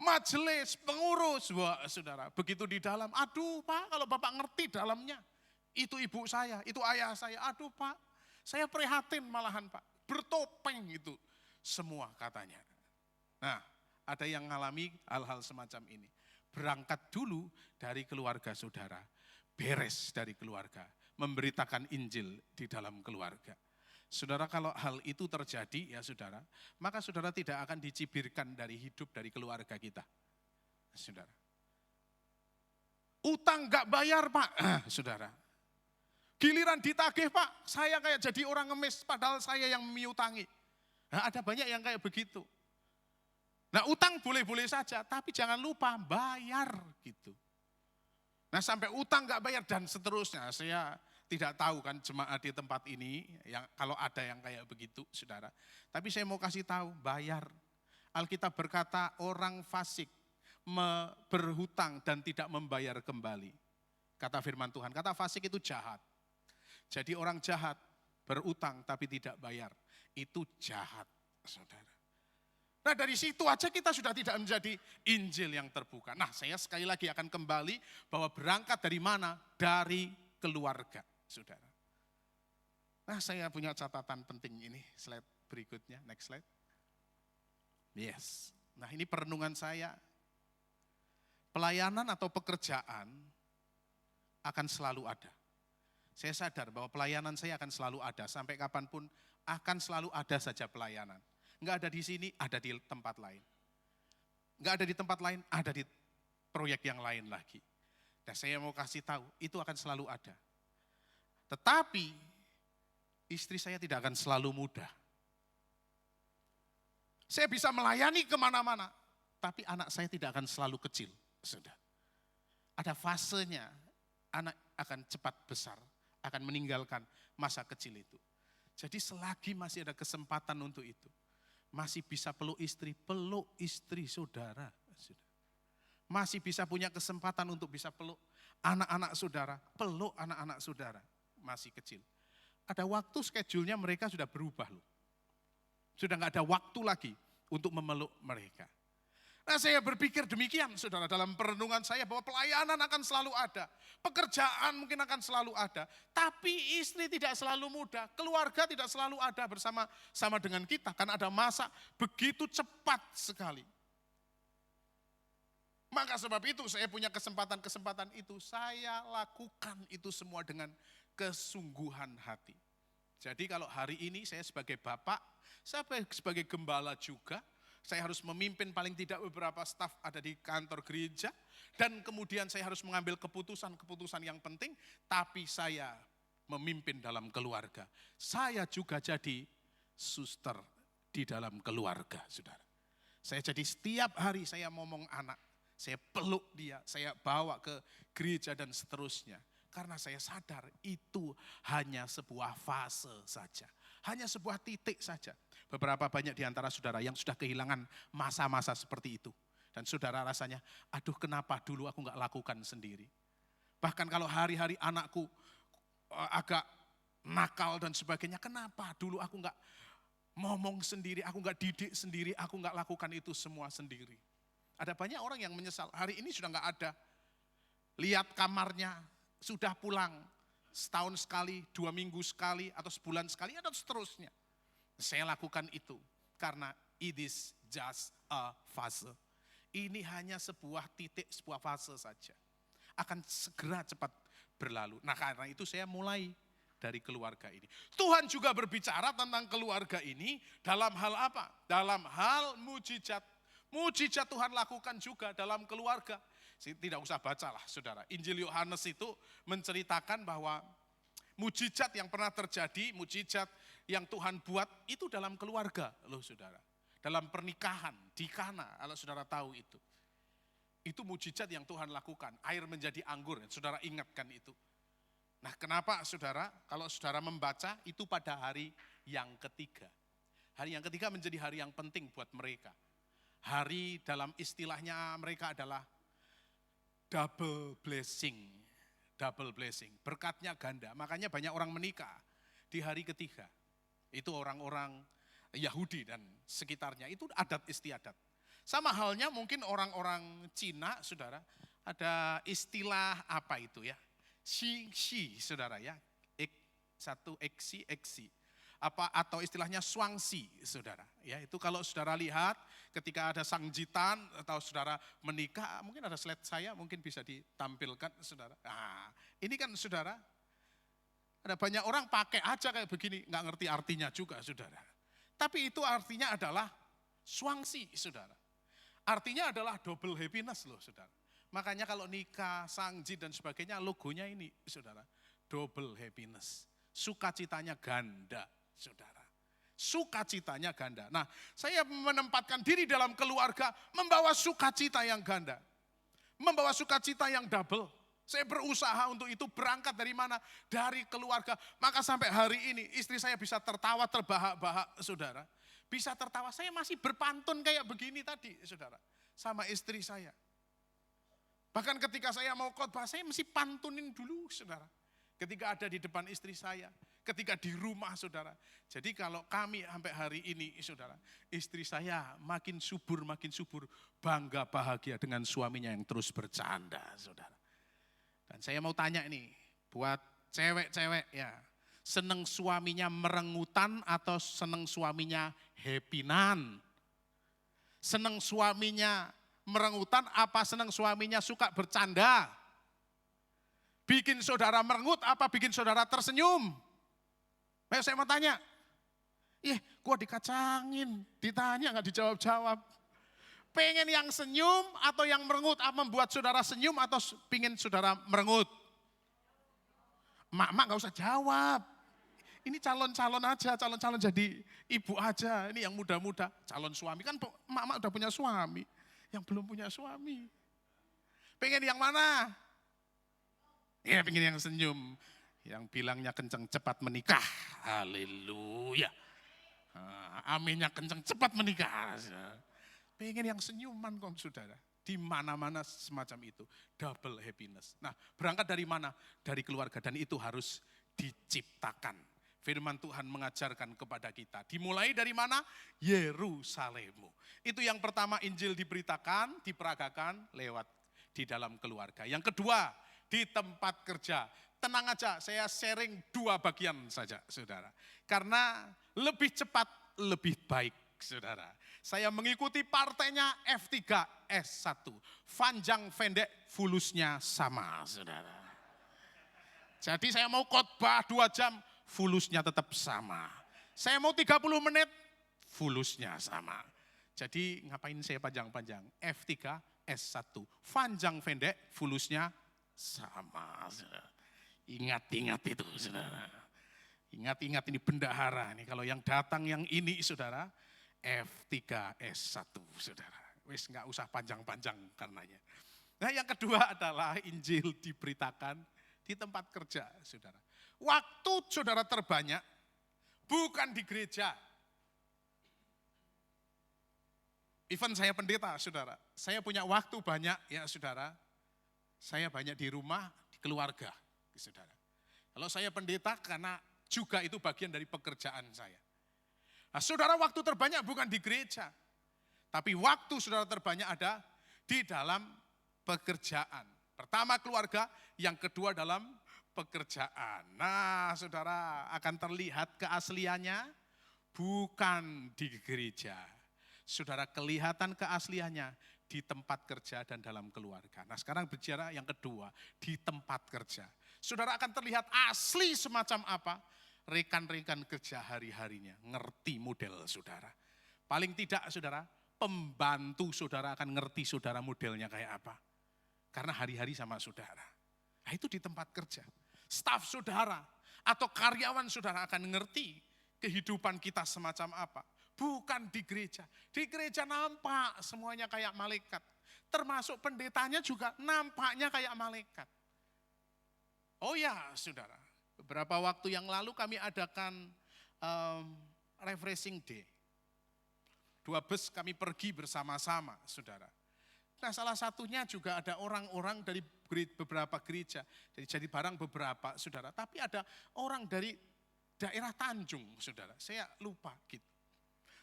majelis, pengurus. Wah, saudara, begitu di dalam, aduh Pak, kalau Bapak ngerti dalamnya. Itu ibu saya, itu ayah saya. Aduh Pak, saya prihatin malahan Pak. Bertopeng itu semua katanya. Nah, ada yang mengalami hal-hal semacam ini. Berangkat dulu dari keluarga saudara. Beres dari keluarga, memberitakan Injil di dalam keluarga. Saudara, kalau hal itu terjadi ya saudara, maka saudara tidak akan dicibirkan dari hidup dari keluarga kita. Saudara. Utang gak bayar Pak, saudara. Giliran ditagih Pak, saya kayak jadi orang ngemis padahal saya yang miutangi. Nah, ada banyak yang kayak begitu. Nah, utang boleh-boleh saja, tapi jangan lupa bayar gitu. Nah, sampai utang gak bayar dan seterusnya. Saya tidak tahu kan jemaat di tempat ini, yang kalau ada yang kayak begitu, saudara. Tapi saya mau kasih tahu, bayar. Alkitab berkata orang fasik berhutang dan tidak membayar kembali. Kata firman Tuhan, kata fasik itu jahat. Jadi orang jahat berutang tapi tidak bayar. Itu jahat, saudara. Nah, dari situ aja kita sudah tidak menjadi Injil yang terbuka. Nah, saya sekali lagi akan kembali bahwa berangkat dari mana? Dari keluarga, saudara. Nah, saya punya catatan penting ini, slide berikutnya, next slide. Yes, nah ini perenungan saya. Pelayanan atau pekerjaan akan selalu ada. Saya sadar bahwa pelayanan saya akan selalu ada, sampai kapanpun akan selalu ada saja pelayanan. Enggak ada di sini, ada di tempat lain. Enggak ada di tempat lain, ada di proyek yang lain lagi. Dan saya mau kasih tahu, itu akan selalu ada. Tetapi, istri saya tidak akan selalu mudah. Saya bisa melayani kemana-mana, tapi anak saya tidak akan selalu kecil. Sudah. Ada fasenya, anak akan cepat besar, akan meninggalkan masa kecil itu. Jadi selagi masih ada kesempatan untuk itu, masih bisa peluk istri saudara. Masih bisa punya kesempatan untuk bisa peluk anak-anak saudara, peluk anak-anak saudara, masih kecil. Ada waktu schedule-nya mereka sudah berubah loh. Sudah gak ada waktu lagi untuk memeluk mereka. Nah, saya berpikir demikian saudara dalam perenungan saya bahwa pelayanan akan selalu ada. Pekerjaan mungkin akan selalu ada. Tapi istri tidak selalu muda. Keluarga tidak selalu ada bersama dengan kita. Kan ada masa begitu cepat sekali. Maka sebab itu saya punya kesempatan itu. Saya lakukan itu semua dengan kesungguhan hati. Jadi kalau hari ini saya sebagai bapak, saya sebagai gembala juga, saya harus memimpin paling tidak beberapa staf ada di kantor gereja. Dan kemudian saya harus mengambil keputusan-keputusan yang penting. Tapi saya memimpin dalam keluarga. Saya juga jadi suster di dalam keluarga, saudara. Saya jadi setiap hari saya ngomong anak. Saya peluk dia, saya bawa ke gereja dan seterusnya. Karena saya sadar itu hanya sebuah fase saja. Hanya sebuah titik saja. Beberapa banyak di antara saudara yang sudah kehilangan masa-masa seperti itu. Dan saudara rasanya, aduh kenapa dulu aku gak lakukan sendiri. Bahkan kalau hari-hari anakku agak nakal dan sebagainya, kenapa dulu aku gak ngomong sendiri, aku gak didik sendiri, aku gak lakukan itu semua sendiri. Ada banyak orang yang menyesal, hari ini sudah gak ada. Lihat kamarnya, sudah pulang. setahun sekali, 2 minggu sekali, atau sebulan sekali, atau seterusnya. Saya lakukan itu karena it is just a fase. Ini hanya sebuah titik, sebuah fase saja. Akan segera cepat berlalu. Nah karena itu saya mulai dari keluarga ini. Tuhan juga berbicara tentang keluarga ini dalam hal apa? Dalam hal mujizat. Mujizat Tuhan lakukan juga dalam keluarga. Tidak usah bacalah saudara. Injil Yohanes itu menceritakan bahwa mujizat yang pernah terjadi, mujizat yang Tuhan buat itu dalam keluarga loh saudara. Dalam pernikahan di Kana, kalau saudara tahu itu. Itu mujizat yang Tuhan lakukan, air menjadi anggur, saudara ingatkan itu. Nah kenapa saudara, kalau saudara membaca itu pada hari yang ketiga. Hari yang ketiga menjadi hari yang penting buat mereka. Hari dalam istilahnya mereka adalah double blessing. Double blessing, berkatnya ganda. Makanya banyak orang menikah di hari ketiga. Itu orang-orang Yahudi dan sekitarnya, itu adat istiadat. Sama halnya mungkin orang-orang Cina, saudara, ada istilah apa itu ya? Xi, saudara ya. Satu eksi. Apa atau istilahnya swangsi, saudara. Ya, itu kalau saudara lihat ketika ada sangjitan atau saudara menikah, mungkin ada slide saya mungkin bisa ditampilkan, saudara. Nah, ini kan saudara, ada banyak orang pakai aja kayak begini, nggak ngerti artinya juga, saudara. Tapi itu artinya adalah swangsi, saudara. Artinya adalah double happiness loh, saudara. Makanya kalau nikah, sangji dan sebagainya, logonya ini, saudara. Double happiness. Sukacitanya ganda, saudara. Sukacitanya ganda. Nah, saya menempatkan diri dalam keluarga, membawa sukacita yang ganda. Membawa sukacita yang double. Saya berusaha untuk itu, berangkat dari mana? Dari keluarga. Maka sampai hari ini istri saya bisa tertawa terbahak-bahak, saudara. Bisa tertawa, saya masih berpantun kayak begini tadi, saudara. Sama istri saya. Bahkan ketika saya mau khotbah, saya mesti pantunin dulu, saudara. Ketika ada di depan istri saya, ketika di rumah, saudara. Jadi kalau kami sampai hari ini, saudara, istri saya makin subur, bangga bahagia dengan suaminya yang terus bercanda, saudara. Dan saya mau tanya nih, buat cewek-cewek ya, seneng suaminya merengutan atau seneng suaminya happy-nan? Seneng suaminya merengutan apa seneng suaminya suka bercanda? Bikin saudara merengut apa bikin saudara tersenyum? Ayo saya mau tanya. Gua dikacangin, ditanya gak dijawab-jawab. Pengen yang senyum atau yang merengut? Apa membuat saudara senyum atau pingin saudara merengut? Mak gak usah jawab. Ini calon-calon aja, calon-calon jadi ibu aja. Ini yang muda-muda, calon suami. Kan mak udah punya suami. Yang belum punya suami. Pengen yang mana? Ya pengen yang senyum. Yang bilangnya kenceng cepat menikah. Haleluya. Aminnya kenceng cepat menikah. Pengen yang senyuman kok saudara. Di mana-mana semacam itu. Double happiness. Nah berangkat dari mana? Dari keluarga dan itu harus diciptakan. Firman Tuhan mengajarkan kepada kita. Dimulai dari mana? Yerusalemmu. Itu yang pertama Injil diberitakan, diperagakan lewat di dalam keluarga. Yang kedua di tempat kerja. Tenang aja saya sharing 2 bagian saja saudara. Karena lebih cepat lebih baik saudara. Saya mengikuti partainya F3S1. Panjang pendek fulusnya sama saudara. Jadi saya mau khotbah 2 jam, fulusnya tetap sama. Saya mau 30 menit, fulusnya sama. Jadi ngapain saya panjang-panjang? F3S1. Panjang pendek fulusnya sama. Saudara. Ingat-ingat itu saudara. Ingat-ingat ini bendahara. Nih, kalau yang datang yang ini saudara. F3S1 saudara. Wis nggak usah panjang-panjang karenanya. Nah yang kedua adalah Injil diberitakan di tempat kerja saudara. Waktu saudara terbanyak bukan di gereja. Even saya pendeta saudara. Saya punya waktu banyak ya saudara. Saya banyak di rumah, di keluarga saudara. Kalau saya pendeta karena juga itu bagian dari pekerjaan saya. Nah, saudara waktu terbanyak bukan di gereja. Tapi waktu saudara terbanyak ada di dalam pekerjaan. Pertama keluarga, yang kedua dalam pekerjaan. Nah, saudara, akan terlihat keasliannya bukan di gereja. Saudara, kelihatan keasliannya di tempat kerja dan dalam keluarga. Nah, sekarang bicara yang kedua, di tempat kerja. Saudara akan terlihat asli semacam apa? Rekan-rekan kerja hari-harinya, ngerti model saudara. Paling tidak saudara, pembantu saudara akan ngerti saudara modelnya kayak apa. Karena hari-hari sama saudara. Nah, itu di tempat kerja. Staf saudara atau karyawan saudara akan ngerti kehidupan kita semacam apa. Bukan di gereja. Di gereja nampak semuanya kayak malaikat. Termasuk pendetanya juga nampaknya kayak malaikat. Oh ya saudara, beberapa waktu yang lalu kami adakan refreshing day. 2 bus kami pergi bersama-sama saudara. Nah, salah satunya juga ada orang-orang dari beberapa gereja. Jadi barang beberapa saudara. Tapi ada orang dari daerah Tanjung saudara. Saya lupa gitu.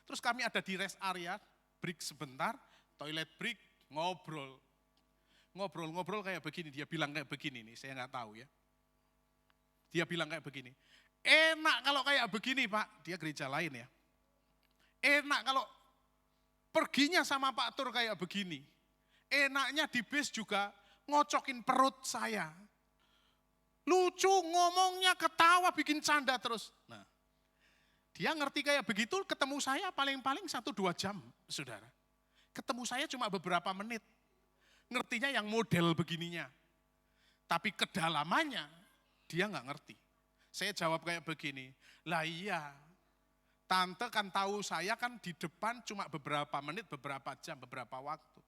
Terus kami ada di rest area, break sebentar, toilet break, ngobrol. Ngobrol kayak begini, dia bilang kayak begini nih, saya nggak tahu ya. Dia bilang kayak begini, enak kalau kayak begini Pak, dia gereja lain ya. Enak kalau perginya sama Pak Tur kayak begini. Enaknya di bis juga ngocokin perut saya. Lucu, ngomongnya ketawa, bikin canda terus. Nah, dia ngerti kayak begitu, ketemu saya paling-paling 1-2 jam, saudara. Ketemu saya cuma beberapa menit. Ngertinya yang model begininya. Tapi kedalamannya, dia nggak ngerti. Saya jawab kayak begini, lah iya, tante kan tahu saya kan di depan cuma beberapa menit, beberapa jam, beberapa waktu.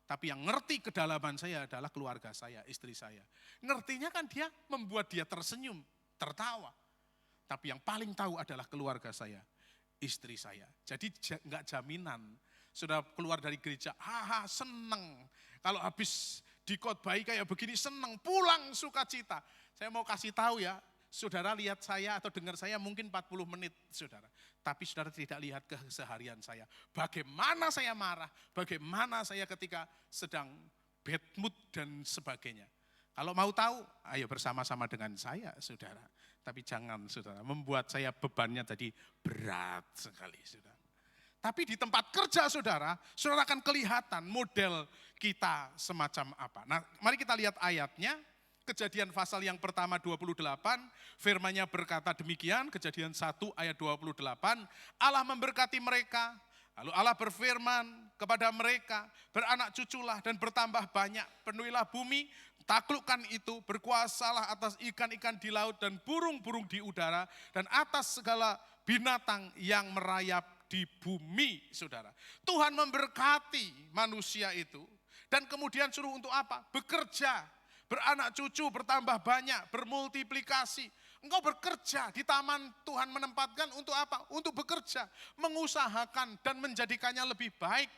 Tapi yang ngerti kedalaman saya adalah keluarga saya, istri saya. Ngertinya kan dia membuat dia tersenyum, tertawa. Tapi yang paling tahu adalah keluarga saya, istri saya. Jadi nggak jaminan, sudah keluar dari gereja, haha seneng. Kalau habis dikhotbahi kayak begini seneng, pulang sukacita. Saya mau kasih tahu ya, saudara lihat saya atau dengar saya mungkin 40 menit saudara. Tapi saudara tidak lihat keseharian saya. Bagaimana saya marah, bagaimana saya ketika sedang bad mood dan sebagainya. Kalau mau tahu, ayo bersama-sama dengan saya saudara. Tapi jangan saudara, membuat saya bebannya jadi berat sekali saudara. Tapi di tempat kerja saudara akan kelihatan model kita semacam apa. Nah, mari kita lihat ayatnya. Kejadian pasal yang pertama 28, firman-Nya berkata demikian, Kejadian 1 ayat 28, Allah memberkati mereka, lalu Allah berfirman kepada mereka, beranak cuculah dan bertambah banyak, penuhilah bumi, taklukkan itu, berkuasalah atas ikan-ikan di laut dan burung-burung di udara, dan atas segala binatang yang merayap di bumi, saudara. Tuhan memberkati manusia itu, dan kemudian suruh untuk apa? Bekerja. Beranak cucu, bertambah banyak, bermultiplikasi. Engkau bekerja di taman Tuhan menempatkan untuk apa? Untuk bekerja, mengusahakan dan menjadikannya lebih baik.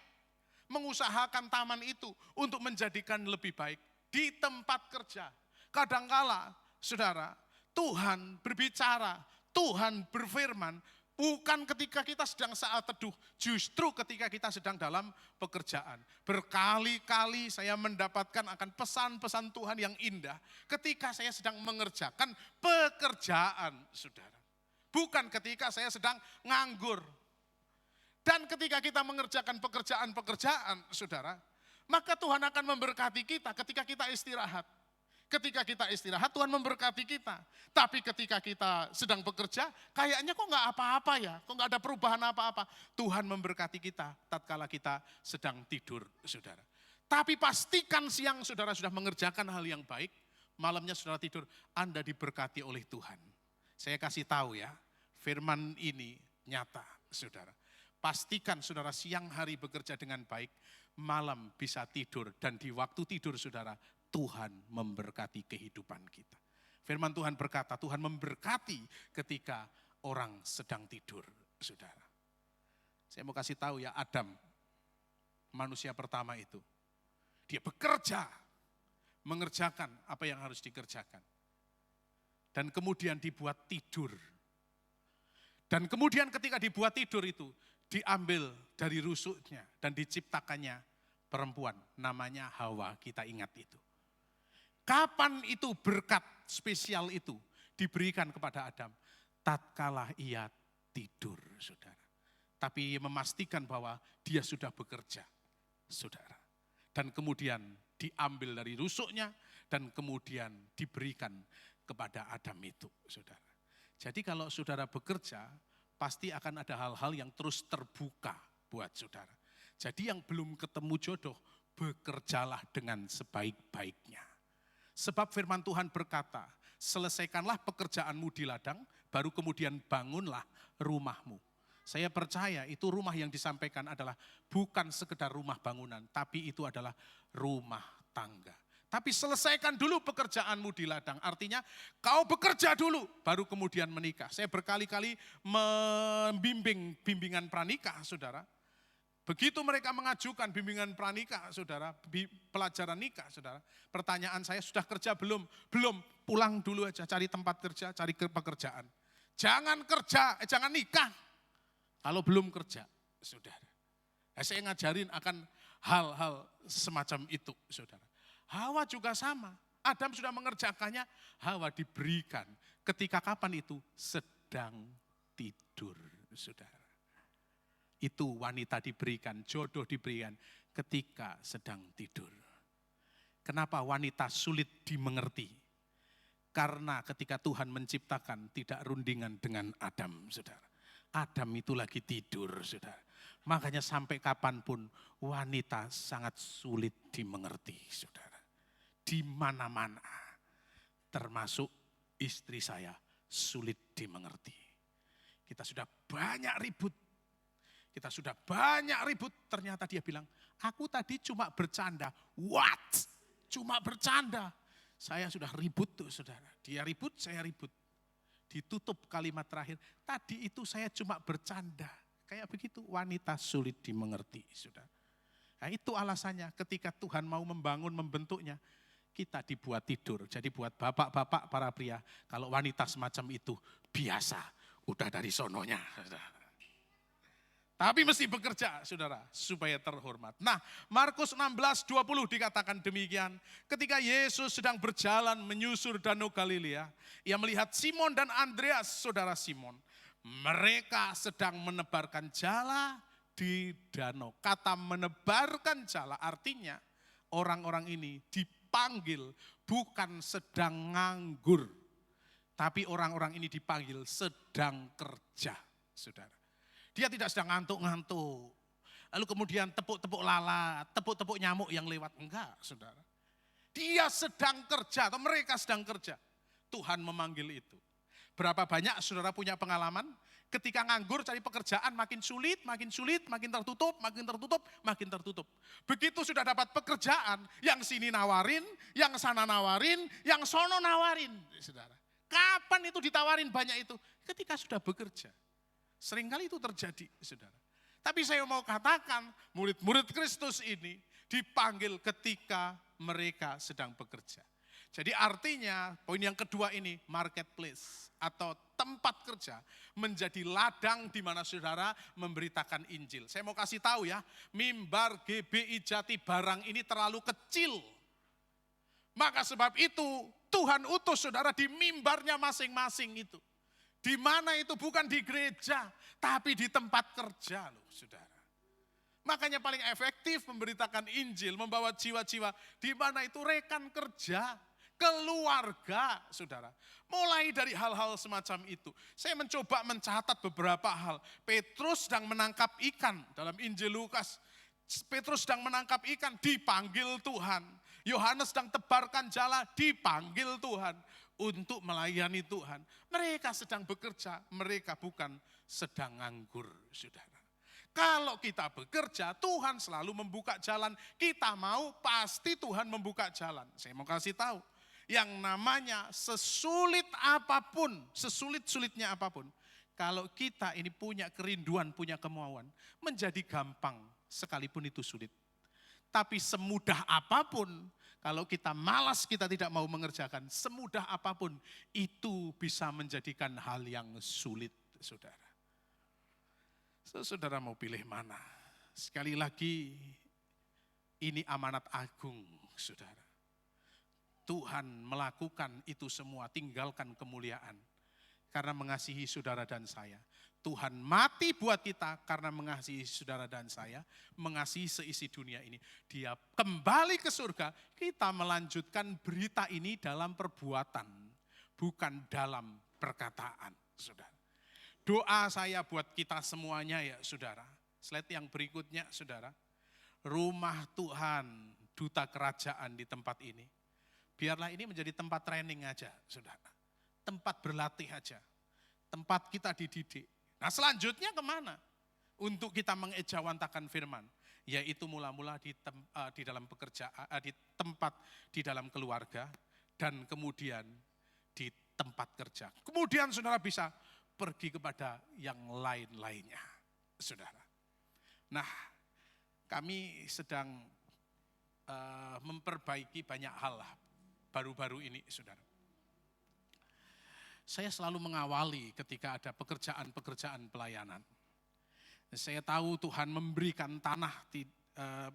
Mengusahakan taman itu untuk menjadikan lebih baik. Di tempat kerja, kadangkala saudara, Tuhan berbicara, Tuhan berfirman, bukan ketika kita sedang saat teduh, justru ketika kita sedang dalam pekerjaan. Berkali-kali saya mendapatkan akan pesan-pesan Tuhan yang indah ketika saya sedang mengerjakan pekerjaan, saudara. Bukan ketika saya sedang nganggur. Dan ketika kita mengerjakan pekerjaan-pekerjaan, saudara, maka Tuhan akan memberkati kita ketika kita istirahat. Ketika kita istirahat, Tuhan memberkati kita. Tapi ketika kita sedang bekerja, kayaknya kok nggak apa-apa ya, kok nggak ada perubahan apa-apa. Tuhan memberkati kita tatkala kita sedang tidur, saudara. Tapi pastikan siang saudara sudah mengerjakan hal yang baik, malamnya saudara tidur, Anda diberkati oleh Tuhan. Saya kasih tahu ya, firman ini nyata, saudara. Pastikan saudara siang hari bekerja dengan baik, malam bisa tidur, dan di waktu tidur saudara, Tuhan memberkati kehidupan kita. Firman Tuhan berkata, Tuhan memberkati ketika orang sedang tidur, saudara. Saya mau kasih tahu ya, Adam, manusia pertama itu, dia bekerja, mengerjakan apa yang harus dikerjakan. Dan kemudian dibuat tidur. Dan kemudian ketika dibuat tidur itu, diambil dari rusuknya dan diciptakannya perempuan, namanya Hawa, kita ingat itu. Kapan itu berkat spesial itu diberikan kepada Adam tatkala ia tidur, saudara. Tapi memastikan bahwa dia sudah bekerja, saudara. Dan kemudian diambil dari rusuknya dan kemudian diberikan kepada Adam itu, saudara. Jadi kalau saudara bekerja, pasti akan ada hal-hal yang terus terbuka buat saudara. Jadi yang belum ketemu jodoh, bekerjalah dengan sebaik-baiknya. Sebab firman Tuhan berkata, selesaikanlah pekerjaanmu di ladang, baru kemudian bangunlah rumahmu. Saya percaya itu rumah yang disampaikan adalah bukan sekedar rumah bangunan, tapi itu adalah rumah tangga. Tapi selesaikan dulu pekerjaanmu di ladang, artinya kau bekerja dulu, baru kemudian menikah. Saya berkali-kali membimbing bimbingan pranikah, saudara. Begitu mereka mengajukan bimbingan pranikah, saudara, pelajaran nikah, saudara. Pertanyaan saya, sudah kerja belum? Belum, pulang dulu aja, cari tempat kerja, cari pekerjaan. Jangan kerja, jangan nikah. Kalau belum kerja, saudara. Saya ngajarin akan hal-hal semacam itu, saudara. Hawa juga sama. Adam sudah mengerjakannya, Hawa diberikan. Ketika kapan itu? Sedang tidur, saudara. Itu wanita diberikan, jodoh diberikan ketika sedang tidur. Kenapa wanita sulit dimengerti? Karena ketika Tuhan menciptakan tidak rundingan dengan Adam, saudara. Adam itu lagi tidur, saudara. Makanya sampai kapanpun wanita sangat sulit dimengerti, saudara. Di mana-mana, termasuk istri saya, sulit dimengerti. Kita sudah banyak ribut. Ternyata dia bilang, aku tadi cuma bercanda. What? Cuma bercanda. Saya sudah ribut tuh, saudara. Dia ribut, saya ribut. Ditutup kalimat terakhir, tadi itu saya cuma bercanda. Kayak begitu, wanita sulit dimengerti, saudara. Nah, itu alasannya ketika Tuhan mau membangun, membentuknya, kita dibuat tidur. Jadi buat bapak-bapak, para pria, kalau wanita semacam itu biasa, udah dari sononya. Saudara. Tapi mesti bekerja, saudara, supaya terhormat. Nah, Markus 16:20 dikatakan demikian. Ketika Yesus sedang berjalan menyusur Danau Galilea, ia melihat Simon dan Andreas, saudara Simon. Mereka sedang menebarkan jala di danau. Kata menebarkan jala artinya orang-orang ini dipanggil bukan sedang nganggur. Tapi orang-orang ini dipanggil sedang kerja, saudara. Dia tidak sedang ngantuk-ngantuk. Lalu kemudian tepuk-tepuk lalat, tepuk-tepuk nyamuk yang lewat. Enggak, saudara. Dia sedang kerja atau mereka sedang kerja. Tuhan memanggil itu. Berapa banyak saudara punya pengalaman ketika nganggur cari pekerjaan makin sulit, makin tertutup, makin tertutup. Begitu sudah dapat pekerjaan, yang sini nawarin, yang sana nawarin, yang sono nawarin. Saudara. Kapan itu ditawarin banyak itu? Ketika sudah bekerja. Seringkali itu terjadi, saudara. Tapi saya mau katakan, murid-murid Kristus ini dipanggil ketika mereka sedang bekerja. Jadi artinya, poin yang kedua ini, marketplace atau tempat kerja menjadi ladang di mana saudara memberitakan Injil. Saya mau kasih tahu ya, mimbar GBI Jati Barang ini terlalu kecil. Maka sebab itu, Tuhan utus saudara di mimbarnya masing-masing itu. Di mana itu bukan di gereja, tapi di tempat kerja loh saudara. Makanya paling efektif memberitakan Injil, membawa jiwa-jiwa di mana itu rekan kerja, keluarga saudara. Mulai dari hal-hal semacam itu. Saya mencoba mencatat beberapa hal. Petrus sedang menangkap ikan dalam Injil Lukas. Petrus sedang menangkap ikan, dipanggil Tuhan. Yohanes sedang tebarkan jala, dipanggil Tuhan. Untuk melayani Tuhan. Mereka sedang bekerja, mereka bukan sedang nganggur, saudara. Kalau kita bekerja, Tuhan selalu membuka jalan. Kita mau, pasti Tuhan membuka jalan. Saya mau kasih tahu, yang namanya sesulit apapun, sesulit-sulitnya apapun, kalau kita ini punya kerinduan, punya kemauan, menjadi gampang sekalipun itu sulit. Tapi semudah apapun, kalau kita malas, kita tidak mau mengerjakan, semudah apapun, itu bisa menjadikan hal yang sulit, saudara. Saudara mau pilih mana? Sekali lagi, ini amanat agung, saudara. Tuhan melakukan itu semua, tinggalkan kemuliaan. Karena mengasihi saudara dan saya. Tuhan mati buat kita karena mengasihi saudara dan saya, mengasihi seisi dunia ini. Dia kembali ke surga, kita melanjutkan berita ini dalam perbuatan, bukan dalam perkataan, saudara. Doa saya buat kita semuanya ya saudara. Slide yang berikutnya saudara. Rumah Tuhan, duta kerajaan di tempat ini. Biarlah ini menjadi tempat training aja saudara. Tempat berlatih aja. Tempat kita dididik. Nah selanjutnya kemana? Untuk kita mengejawantakan firman. Yaitu mula-mula di dalam pekerjaan, di tempat, di dalam keluarga. Dan kemudian di tempat kerja. Kemudian saudara bisa pergi kepada yang lain-lainnya. Saudara. Nah kami sedang memperbaiki banyak hal lah. Baru-baru ini saudara. Saya selalu mengawali ketika ada pekerjaan-pekerjaan pelayanan. Saya tahu Tuhan memberikan tanah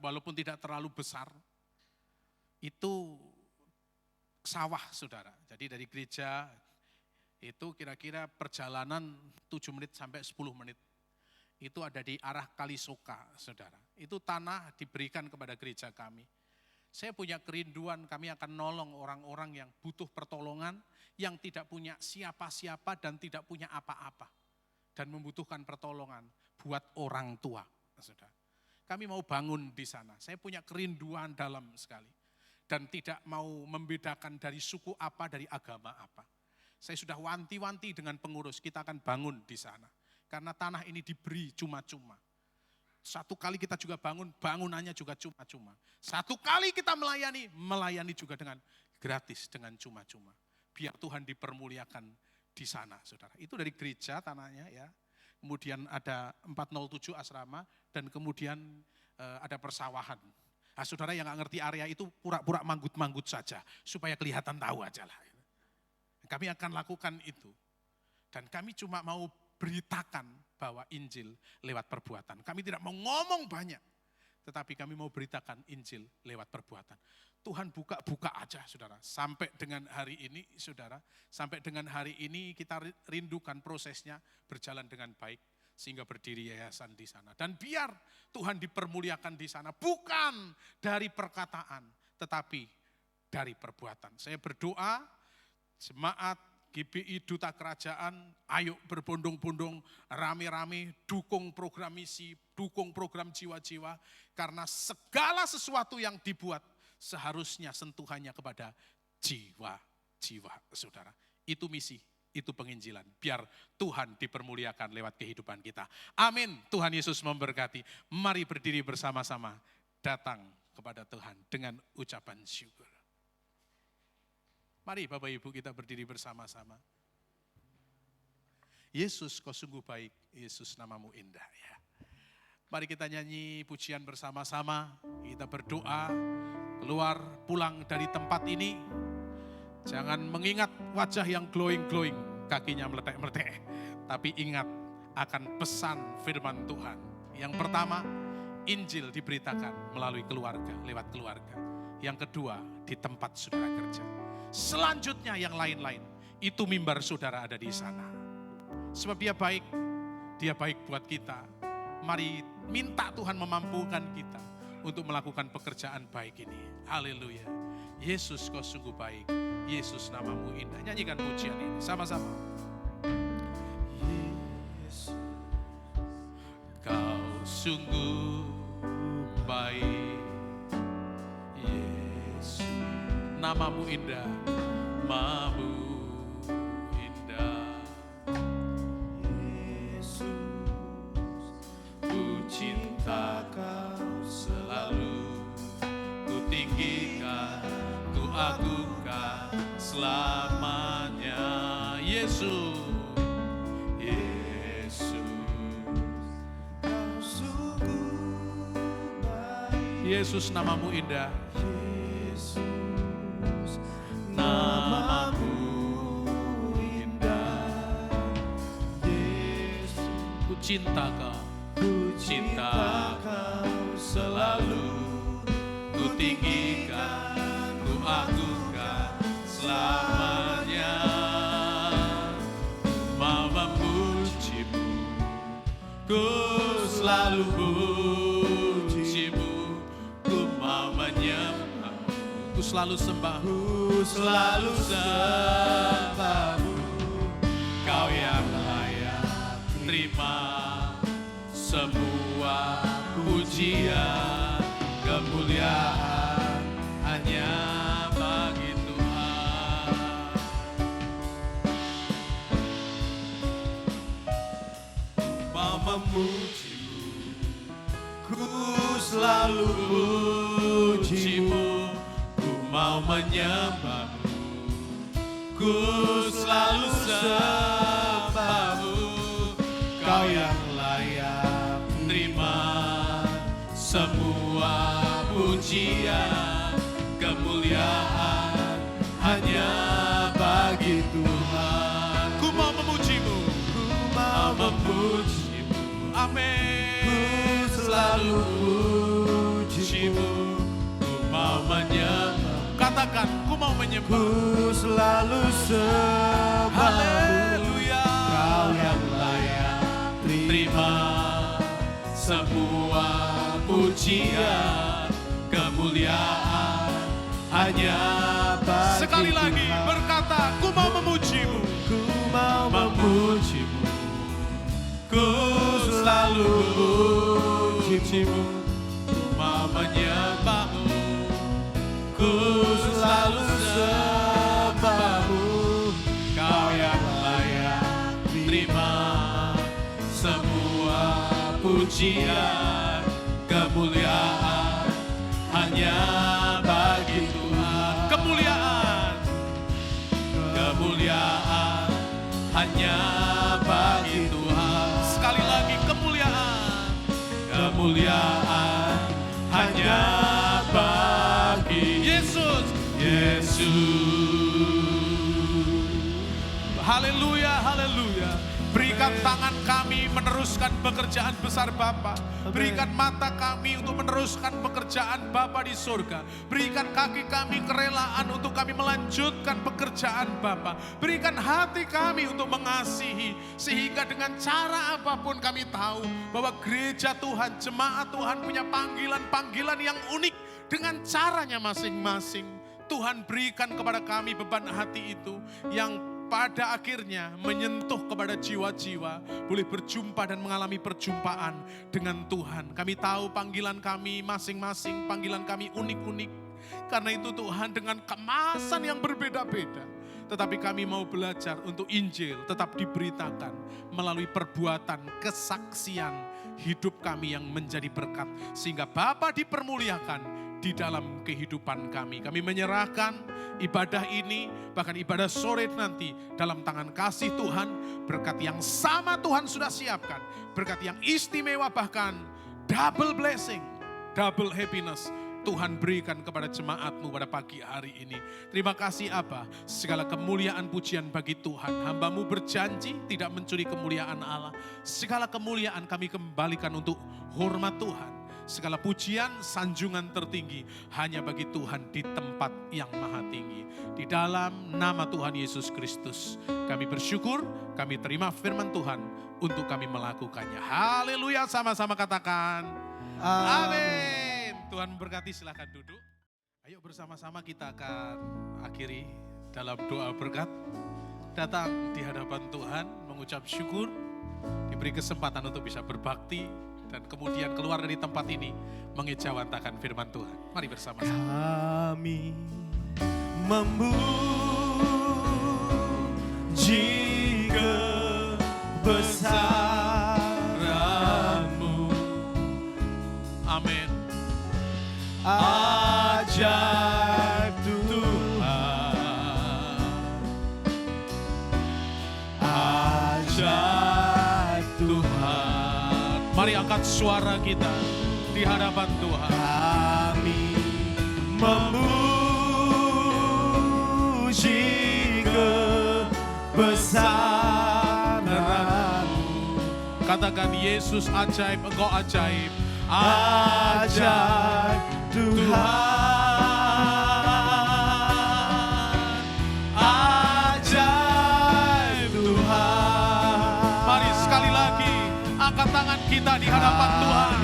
walaupun tidak terlalu besar. Itu sawah saudara. Jadi dari gereja itu kira-kira perjalanan 7 menit sampai 10 menit. Itu ada di arah Kalisoka saudara. Itu tanah diberikan kepada gereja kami. Saya punya kerinduan kami akan nolong orang-orang yang butuh pertolongan, yang tidak punya siapa-siapa dan tidak punya apa-apa. Dan membutuhkan pertolongan buat orang tua. Saudara. Kami mau bangun di sana, saya punya kerinduan dalam sekali. Dan tidak mau membedakan dari suku apa, dari agama apa. Saya sudah wanti-wanti dengan pengurus, kita akan bangun di sana. Karena tanah ini diberi cuma-cuma. Satu kali kita juga bangun, bangunannya juga cuma-cuma. Satu kali kita melayani juga dengan gratis, dengan cuma-cuma. Biar Tuhan dipermuliakan di sana, saudara. Itu dari gereja tanahnya ya. Kemudian ada 407 asrama dan kemudian ada persawahan. Nah, saudara yang nggak ngerti area itu pura-pura manggut-manggut saja supaya kelihatan tahu aja lah. Kami akan lakukan itu. Dan kami cuma mau beritakan bahwa Injil lewat perbuatan. Kami tidak mau ngomong banyak, tetapi kami mau beritakan Injil lewat perbuatan. Tuhan buka-buka aja saudara. Sampai dengan hari ini saudara, sampai dengan hari ini kita rindukan prosesnya berjalan dengan baik. Sehingga berdiri yayasan di sana. Dan biar Tuhan dipermuliakan di sana. Bukan dari perkataan, tetapi dari perbuatan. Saya berdoa, jemaat GBI Duta Kerajaan, ayo berbondong-bondong, rame-rame, dukung program misi, dukung program jiwa-jiwa. Karena segala sesuatu yang dibuat seharusnya sentuhannya kepada jiwa-jiwa saudara. Itu misi, itu penginjilan. Biar Tuhan dipermuliakan lewat kehidupan kita. Amin. Tuhan Yesus memberkati. Mari berdiri bersama-sama datang kepada Tuhan dengan ucapan syukur. Mari Bapak Ibu kita berdiri bersama-sama. Yesus kau sungguh baik, Yesus namamu indah ya. Mari kita nyanyi pujian bersama-sama, kita berdoa, keluar pulang dari tempat ini. Jangan mengingat wajah yang glowing-glowing, kakinya meletek-meletek. Tapi ingat akan pesan firman Tuhan. Yang pertama, Injil diberitakan melalui keluarga, lewat keluarga. Yang kedua, di tempat saudara kerja. Selanjutnya yang lain-lain, itu mimbar saudara ada di sana. Sebab dia baik buat kita. Mari minta Tuhan memampukan kita untuk melakukan pekerjaan baik ini. Haleluya. Yesus kau sungguh baik, Yesus namamu indah. Nyanyikan pujian ini sama-sama. Yesus, kau sungguh baik, Yesus namamu indah, namamu indah. Yesus, ku cinta kau selalu, ku tinggikan, ku agungkan selamanya. Yesus, kau sungguh baik. Yesus namamu indah. Namamu indah, Yesus. Ku cinta kau selalu, ku tinggikan, ku agungkan selamanya. Mau memujimu, ku selalu pujimu, ku mau menyembahmu, ku selalu sembahmu, Ku selalu sembahmu. Kau yang layak terima semua pujian, kemuliaan hanya bagi Tuhan. mau memujimu, ku selalu pujimu, Ku mau menyembahmu, ku selalu sembahmu. Kau yang layak terima semua pujian, kemuliaan hanya bagi Tuhan. Ku mau memujimu, ku mau memujimu, amin. ku selalu pujimu, Ku mau menyembah. Katakan, ku mau menyembah. ku selalu sembahmu. Haleluya. Kau yang layak Terima semua pujian, kemuliaan hanya bagi Sekali lagi Tuhan. berkata, ku mau memujimu, Ku mau memujimu, ku selalu pujimu, ku mau menyembahmu, ku selalu sembahmu. Kau yang layak terima semua pujian, kemuliaan hanya bagi Tuhan. Kemuliaan hanya bagi Tuhan. Sekali lagi, kemuliaan hanya bagi Yesus. Haleluya, haleluya. Berikan tangan kami meneruskan pekerjaan besar Bapa. Berikan mata kami untuk meneruskan pekerjaan Bapa di surga. Berikan kaki kami kerelaan untuk kami melanjutkan pekerjaan Bapa. Berikan hati kami untuk mengasihi. Sehingga dengan cara apapun kami tahu bahwa gereja Tuhan, jemaat Tuhan punya panggilan-panggilan yang unik dengan caranya masing-masing. Tuhan berikan kepada kami beban hati itu yang pada akhirnya menyentuh kepada jiwa-jiwa, boleh berjumpa dan mengalami perjumpaan dengan Tuhan. Kami tahu panggilan kami masing-masing, panggilan kami unik-unik. Karena itu Tuhan dengan kemasan yang berbeda-beda. Tetapi kami mau belajar untuk Injil tetap diberitakan melalui perbuatan, kesaksian hidup kami yang menjadi berkat. Sehingga Bapa dipermuliakan di dalam kehidupan kami. Kami menyerahkan ibadah ini, bahkan ibadah sore nanti dalam tangan kasih Tuhan. Berkat yang sama Tuhan sudah siapkan. Berkat yang istimewa, bahkan double blessing, double happiness Tuhan berikan kepada jemaat-Mu pada pagi hari ini. Terima kasih Aba, segala kemuliaan pujian bagi Tuhan. Hamba-Mu berjanji tidak mencuri kemuliaan Allah. Segala kemuliaan kami kembalikan untuk hormat Tuhan. Segala pujian, sanjungan tertinggi hanya bagi Tuhan di tempat yang maha tinggi. Di dalam nama Tuhan Yesus Kristus kami bersyukur, kami terima firman Tuhan untuk kami melakukannya. Haleluya, sama-sama katakan amin. Tuhan memberkati, silakan duduk. Ayo bersama-sama kita akan akhiri dalam doa berkat. Datang di hadapan Tuhan, mengucap syukur, diberi kesempatan untuk bisa berbakti, dan kemudian keluar dari tempat ini mengejawantakan firman Tuhan. Mari bersama-sama. Kami memuji kebesaran-Mu. Amin. Ajaib Tuhan, ajaib Tuhan. Mari angkat suara kita di hadapan Tuhan. Kami memuji kebesaran-Mu. Katakan, Yesus ajaib, Engkau ajaib. Ajaib Tuhan, angkat tangan kita di hadapan Tuhan.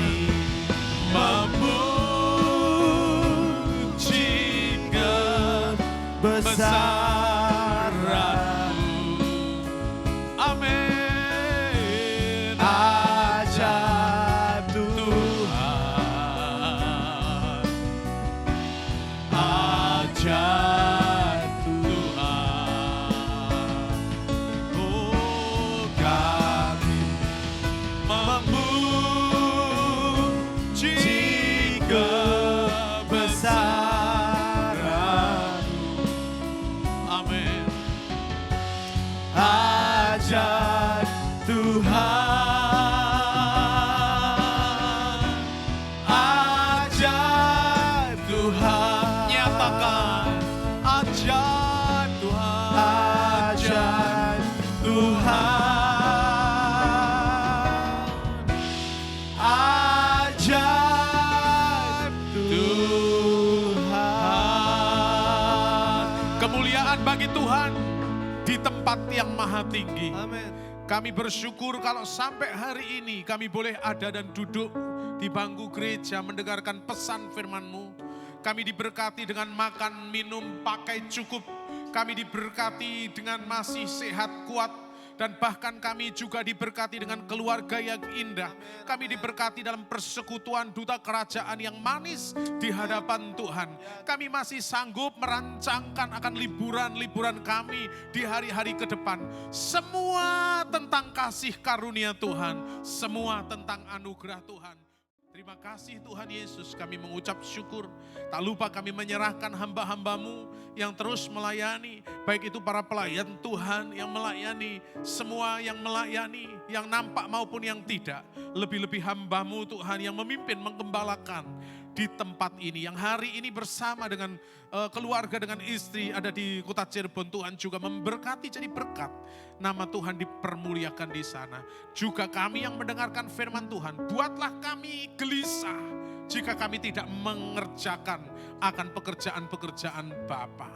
Memuji kebesaran-Mu. Amin. Ajaib Tuhan, ajaib Tuhan. Oh, kami memuji kebesaran-Mu. Amin. Ajaib Tuhan, ajaib Tuhan. Nyatakan ajaib Tuhan, Ajaib Tuhan, ajaib Tuhan. kemuliaan bagi Tuhan di tempat yang maha tinggi. Amin. Kami bersyukur kalau sampai hari ini kami boleh ada dan duduk di bangku gereja mendengarkan pesan firman-Mu. Kami diberkati dengan makan, minum, pakai cukup. Kami diberkati dengan masih sehat, kuat. Dan bahkan kami juga diberkati dengan keluarga yang indah. Kami diberkati dalam persekutuan duta kerajaan yang manis di hadapan Tuhan. Kami masih sanggup merancangkan akan liburan-liburan kami di hari-hari ke depan. Semua tentang kasih karunia Tuhan. Semua tentang anugerah Tuhan. Terima kasih Tuhan Yesus, kami mengucap syukur. Tak lupa kami menyerahkan hamba-hamba-Mu yang terus melayani. Baik itu para pelayan Tuhan yang melayani, semua yang melayani, yang nampak maupun yang tidak. Lebih-lebih hamba-Mu Tuhan yang memimpin, menggembalakan di tempat ini. Yang hari ini bersama dengan keluarga, dengan istri ada di kota Cirebon. Tuhan juga memberkati jadi berkat. Nama Tuhan dipermuliakan di sana. Juga kami yang mendengarkan firman Tuhan, buatlah kami gelisah jika kami tidak mengerjakan akan pekerjaan-pekerjaan Bapa.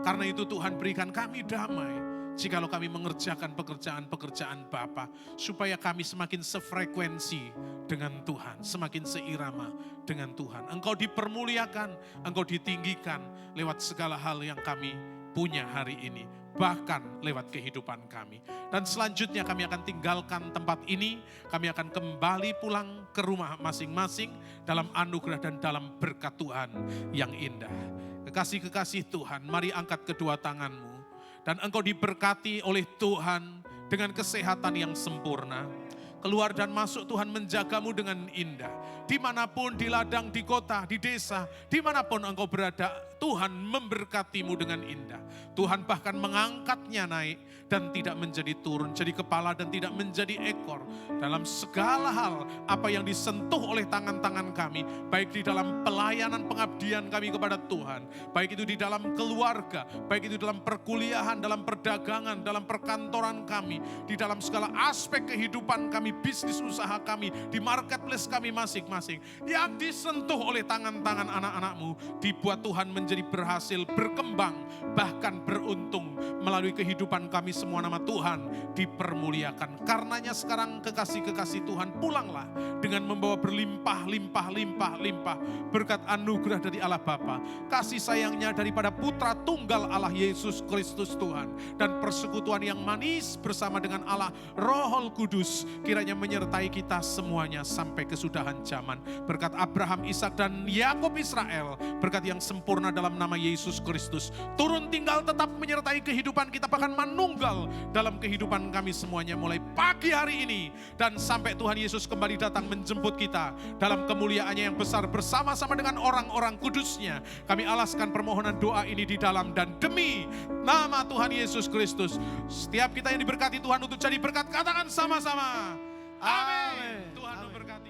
Karena itu Tuhan berikan kami damai jikalau kami mengerjakan pekerjaan-pekerjaan Bapa, supaya kami semakin sefrekuensi dengan Tuhan, semakin seirama dengan Tuhan. Engkau dipermuliakan, Engkau ditinggikan lewat segala hal yang kami punya hari ini, bahkan lewat kehidupan kami. Dan selanjutnya kami akan tinggalkan tempat ini, kami akan kembali pulang ke rumah masing-masing dalam anugerah dan dalam berkat Tuhan yang indah. Kekasih-kekasih Tuhan, mari angkat kedua tanganmu. Dan engkau diberkati oleh Tuhan dengan kesehatan yang sempurna. Keluar dan masuk Tuhan menjagamu dengan indah. Dimanapun, di ladang, di kota, di desa, dimanapun engkau berada, Tuhan memberkatimu dengan indah. Tuhan bahkan mengangkatnya naik dan tidak menjadi turun, jadi kepala dan tidak menjadi ekor. Dalam segala hal, apa yang disentuh oleh tangan-tangan kami, baik di dalam pelayanan pengabdian kami kepada Tuhan, baik itu di dalam keluarga, baik itu dalam perkuliahan, dalam perdagangan, dalam perkantoran kami, di dalam segala aspek kehidupan kami, bisnis usaha kami, di marketplace kami masing-masing, yang disentuh oleh tangan-tangan anak-anak-Mu, dibuat Tuhan menjadi berhasil, berkembang, bahkan beruntung melalui kehidupan kami semua. Nama Tuhan dipermuliakan. Karenanya sekarang kekasih-kekasih Tuhan, pulanglah dengan membawa berlimpah-limpah berkat anugerah dari Allah Bapa, kasih sayangnya daripada Putra Tunggal Allah Yesus Kristus Tuhan, dan persekutuan yang manis bersama dengan Allah Roh Kudus kiranya menyertai kita semuanya sampai kesudahan zaman. Berkat Abraham, Ishak dan Yakub Israel, berkat yang sempurna dalam nama Yesus Kristus, turun tinggal tetap menyertai kehidupan kita, bahkan manunggal dalam kehidupan kami semuanya mulai pagi hari ini dan sampai Tuhan Yesus kembali datang menjemput kita dalam kemuliaannya yang besar bersama-sama dengan orang-orang kudusnya. Kami alaskan permohonan doa ini di dalam dan demi nama Tuhan Yesus Kristus. Setiap kita yang diberkati Tuhan untuk jadi berkat, katakan sama-sama. Amin. Tuhan memberkati.